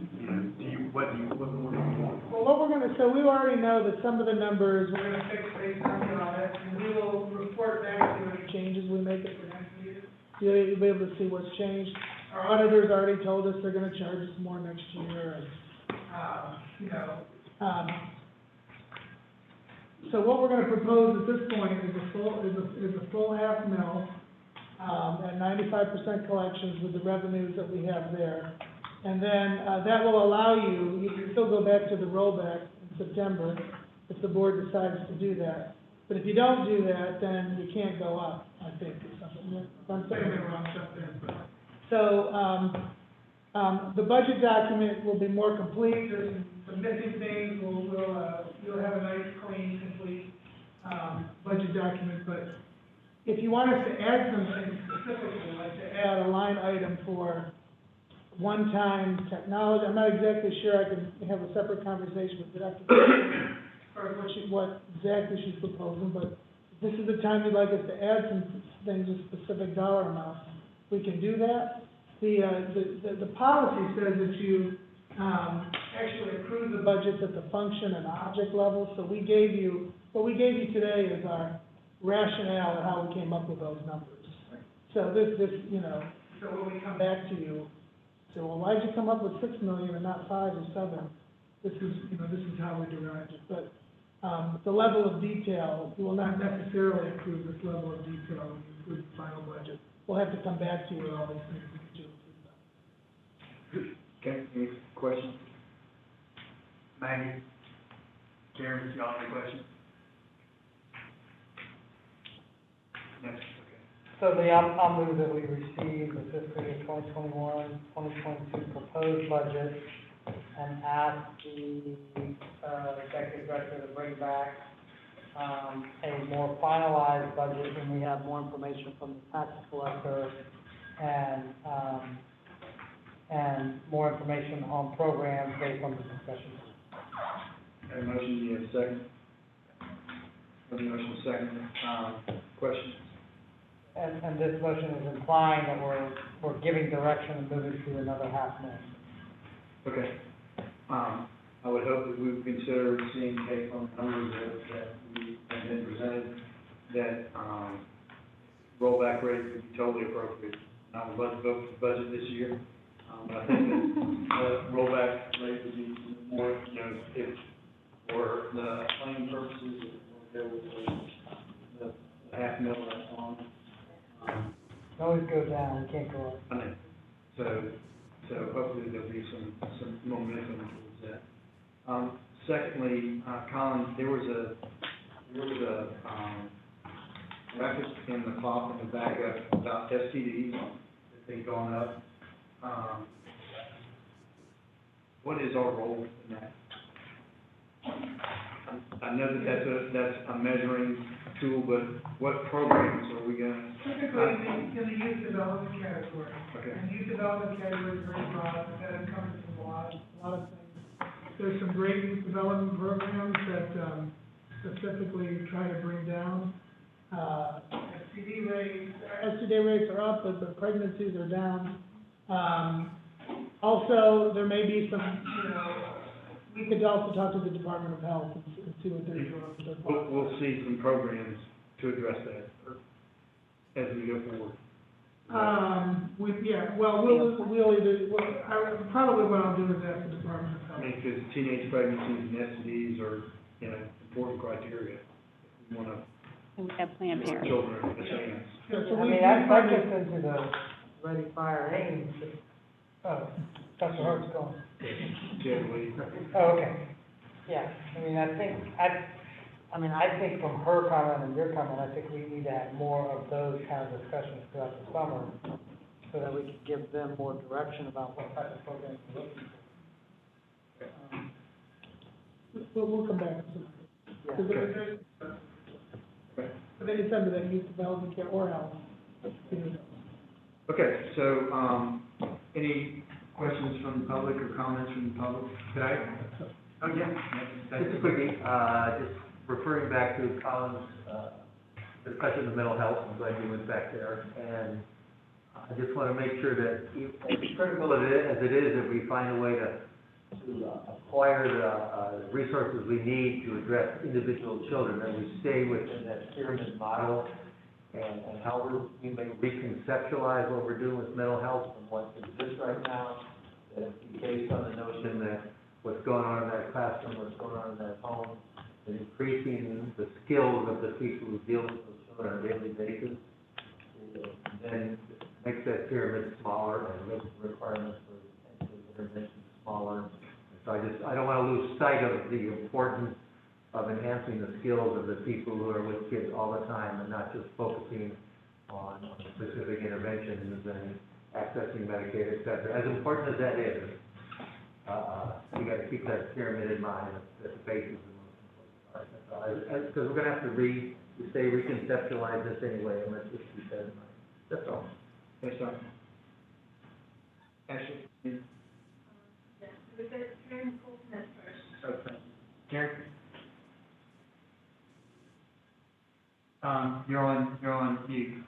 what more do you want? Well, what we're gonna, so we already know that some of the numbers, we're gonna fix based on the audit, and we will report back to you any changes we make at the next meeting. You'll be able to see what's changed. Our auditors already told us they're gonna charge us more next year, and, so what we're gonna propose at this point is a full half mil, at 95% collections with the revenues that we have there. And then, that will allow you can still go back to the rollback in September if the board decides to do that. But if you don't do that, then you can't go up, I think, or something. If I'm saying it wrong, something. So, the budget document will be more complete. There's some missing things. You'll have a nice, clean, complete, budget document. But if you want us to add something specifically, like to add a line item for one-time technology, I'm not exactly sure. I can have a separate conversation with Dr. or what exactly she's proposing, but if this is the time you'd like us to add some things with specific dollar amounts, we can do that. The policy says that you, actually approve the budgets at the function and object level, so what we gave you today is our rationale and how we came up with those numbers. So so when we come back to you, so, well, why'd you come up with 6 million and not 5 or 7? This is how we derived it. But the level of detail, you will not necessarily approve this level of detail when you approve the final budget. We'll have to come back to you with all these things to get you approved. Okay, any questions? Maggie, Karen, y'all have any questions? Next, okay. So I'll move that we receive the fiscal year 2021-2022 proposed budget and ask the executive director to bring back a more finalized budget when we have more information from the tax collector and more information on programs based on the discussion. Have a motion, you have a second? Have a motion, second. Questions? And this motion is implying that we're giving direction and moving to another half million. Okay. I would hope that we would consider seeing based on the numbers that we have been presented, that, rollback rate would be totally appropriate. I would love to vote for the budget this year, but I think that, rollback rate would be more, if for the planning purposes, we'll go with the half mil that's on. It always goes down, we can't go up. I know. So hopefully there'll be some momentum towards that. Secondly, Colin, there was a reference in the cloth in the bag about STDs that they've gone up. What is our role in that? I know that that's a measuring tool, but what programs are we gonna? Typically, in the youth development category. Okay. And youth development category is very broad, that encompasses a lot of things. There's some great youth development programs that, specifically try to bring down, STD rates are up, but the pregnancies are down. Also, there may be some, we could also talk to the Department of Health and see what they're doing with their policy. We'll see some programs to address that as we go forward. Probably what I'll do is ask the Department of Health. Because teenage pregnancies and STDs are, important criteria. We want to. And we have Planned Parenthood. Children a chance. Yeah, so that gets into the ready, fire, aim. Oh, Dr. Hart's gone. Generally. Oh, okay. Yeah, I think from her comment and your comment, I think we need to have more of those kind of discussions throughout the summer so that we can give them more direction about what type of programs we're looking for. We'll come back to some. But it's under that youth development care or health. Okay, so, any questions from the public or comments from the public today? Oh, yeah. Just a quickie, just referring back to Colin's, discussion of mental health, I'm glad you went back there, and I just want to make sure that, as critical as it is, that we find a way to acquire the resources we need to address individual children, that we stay within that pyramid model, and how we may reconceptualize what we're doing with mental health from what exists right now, that it's based on the notion that what's going on in that classroom, what's going on in that home, and increasing the skills of the people who deal with those children on a daily basis, and then makes that pyramid smaller and makes the requirements for potential intervention smaller. And so I don't want to lose sight of the importance of enhancing the skills of the people who are with kids all the time and not just focusing on specific interventions and accessing Medicaid, et cetera. As important as that is, we got to keep that pyramid in mind, that the base is the most important part. Because we're going to have to reconceptualize this anyway, and let's just keep that in mind. That's all. Yes, sir. Ashley? Okay. Karen? You're on mute.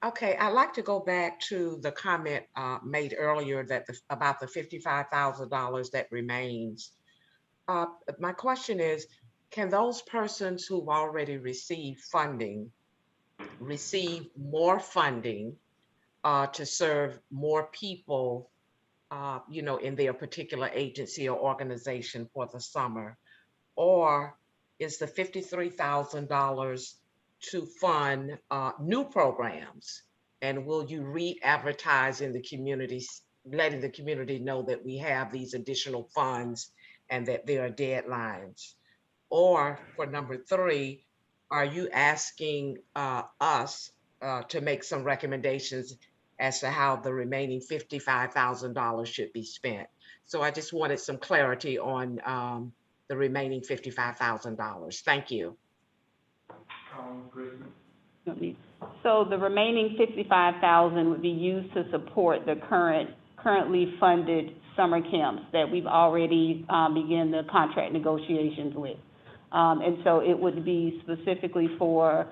Okay, I'd like to go back to the comment made earlier that about the $55,000 that remains. My question is, can those persons who've already received funding receive more funding to serve more people, in their particular agency or organization for the summer? Or is the $53,000 to fund new programs? And will you re-advertise in the communities, letting the community know that we have these additional funds and that there are deadlines? Or for number 3, are you asking us to make some recommendations as to how the remaining $55,000 should be spent? So I just wanted some clarity on the remaining $55,000. Thank you. So the remaining $55,000 would be used to support the currently funded summer camps that we've already begun the contract negotiations with. And so it would be specifically for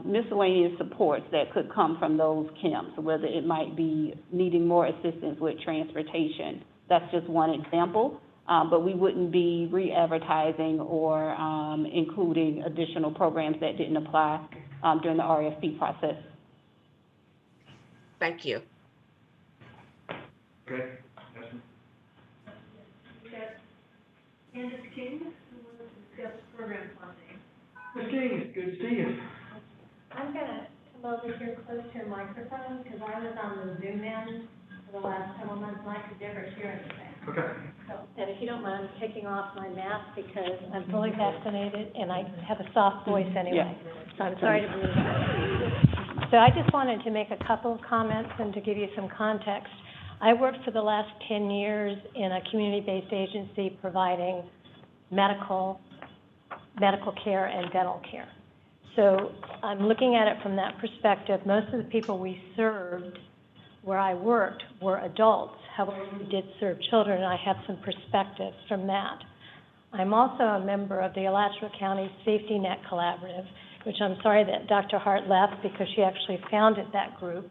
miscellaneous supports that could come from those camps, whether it might be needing more assistance with transportation. That's just one example, but we wouldn't be re-advertising or including additional programs that didn't apply during the RFP process. Thank you. Okay. Candace King, who wants to discuss program funding. Ms. King, good to see you. I'm gonna come over here close to your microphone, because I was on the Zoom in for the last couple months, and I could never hear anything. Okay. So, and if you don't mind taking off my mask, because I'm fully vaccinated, and I have a soft voice anyway. So I'm sorry to believe that. So I just wanted to make a couple of comments and to give you some context. I worked for the last 10 years in a community-based agency providing medical care and dental care. So I'm looking at it from that perspective. Most of the people we served where I worked were adults. However, we did serve children, and I have some perspective from that. I'm also a member of the Alachua County Safety Net Collaborative, which I'm sorry that Dr. Hart left, because she actually founded that group.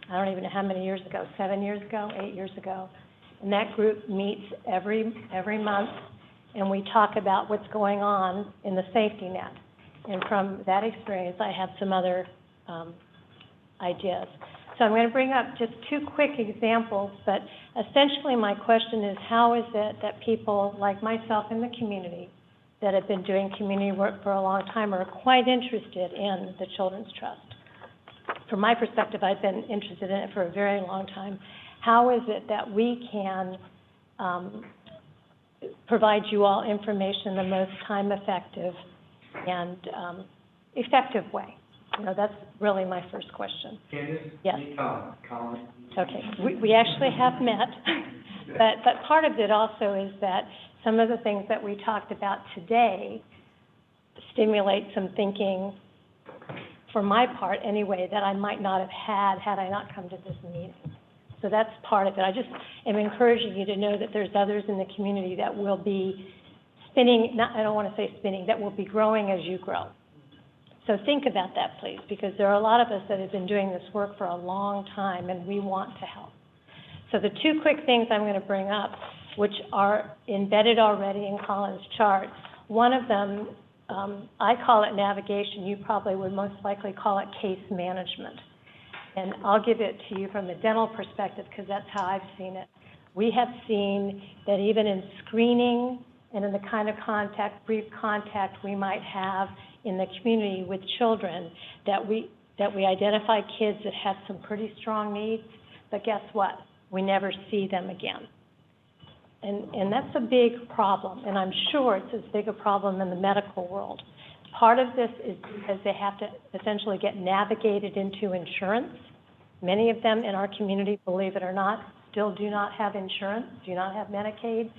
I don't even know how many years ago, 7 years ago, 8 years ago. And that group meets every month, and we talk about what's going on in the safety net. And from that experience, I have some other ideas. So I'm going to bring up just 2 quick examples, but essentially my question is, how is it that people like myself in the community that have been doing community work for a long time are quite interested in the Children's Trust? From my perspective, I've been interested in it for a very long time. How is it that we can provide you all information in the most time-effective and effective way? That's really my first question. Candace? Yes. Colin. Okay, we actually have met, but part of it also is that some of the things that we talked about today stimulate some thinking, for my part anyway, that I might not have had I not come to this meeting. So that's part of it. I just am encouraging you to know that there's others in the community that will be spinning, I don't want to say spinning, that will be growing as you grow. So think about that, please, because there are a lot of us that have been doing this work for a long time, and we want to help. So the two quick things I'm going to bring up, which are embedded already in Colin's chart, one of them, I call it navigation. You probably would most likely call it case management. And I'll give it to you from the dental perspective because that's how I've seen it. We have seen that even in screening and in the kind of contact, brief contact we might have in the community with children, that we identify kids that have some pretty strong needs, but guess what? We never see them again. And that's a big problem, and I'm sure it's as big a problem in the medical world. Part of this is because they have to essentially get navigated into insurance. Many of them in our community, believe it or not, still do not have insurance, do not have Medicaid.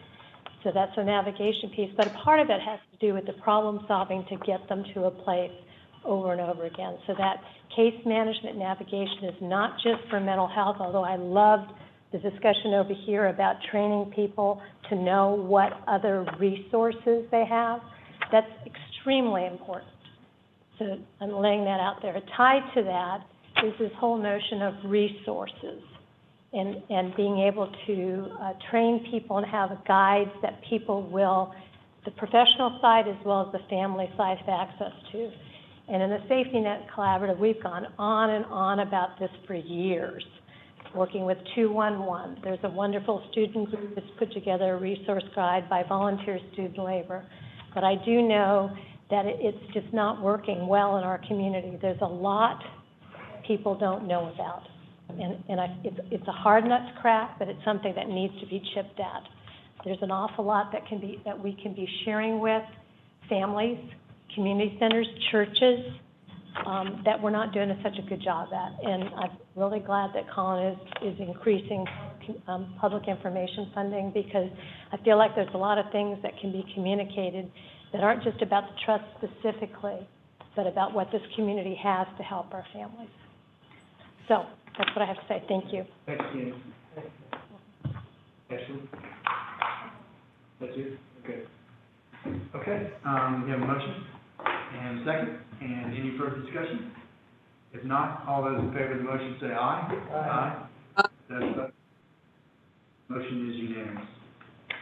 So that's a navigation piece. But a part of it has to do with the problem solving to get them to a place over and over again. So that case management navigation is not just for mental health, although I loved the discussion over here about training people to know what other resources they have. That's extremely important. So I'm laying that out there. Tied to that is this whole notion of resources and being able to train people and have guides that people will, the professional side as well as the family side, have access to. And in the Safety Net Collaborative, we've gone on and on about this for years, working with 211. There's a wonderful student group that's put together a resource guide by volunteer student labor. But I do know that it's just not working well in our community. There's a lot people don't know about. It's a hard nut to crack, but it's something that needs to be chipped at. There's an awful lot that we can be sharing with families, community centers, churches, that we're not doing such a good job at. And I'm really glad that Colin is increasing public information funding, because I feel like there's a lot of things that can be communicated that aren't just about the trust specifically, but about what this community has to help our families. So that's what I have to say. Thank you. Thanks, Ken. Ashley? That's it? Okay. Okay, we have a motion and a second, and any further discussion? If not, all those in favor of the motion say aye. Aye. That's motion is unanimous.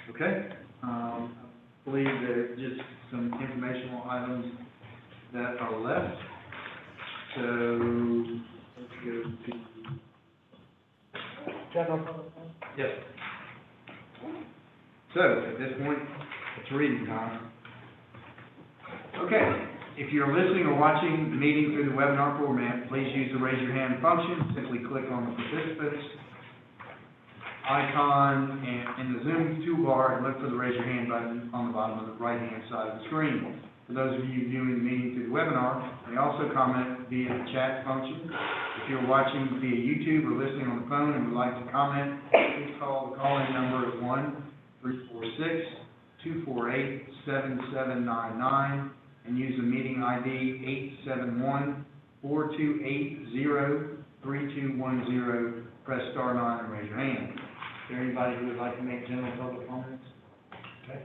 Okay, I believe there are just some informational items that are left. So, let's go to General. yes. So, at this point, it's reading time. Okay, if you're listening or watching the meeting through the webinar format, please use the raise your hand function. Simply click on the participants icon in the Zoom toolbar and look for the raise your hand button on the bottom of the right-hand side of the screen. For those of you viewing the meeting through the webinar, you may also comment via the chat function. If you're watching via YouTube or listening on the phone and would like to comment, please call the call-in number at 1-346-248-7799 and use the meeting ID 871-428-3210. Press star 9 and raise your hand. Is there anybody who would like to make general public comments? Okay.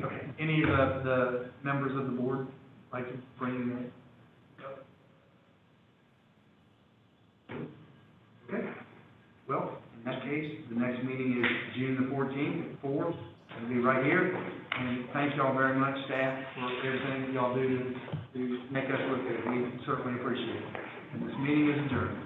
Okay. Any of the members of the board like to bring them in? Okay. Well, in that case, the next meeting is June the 14th at 4. It'll be right here. And thank y'all very much, staff, for everything that y'all do to make us look good. We certainly appreciate it. And this meeting is adjourned.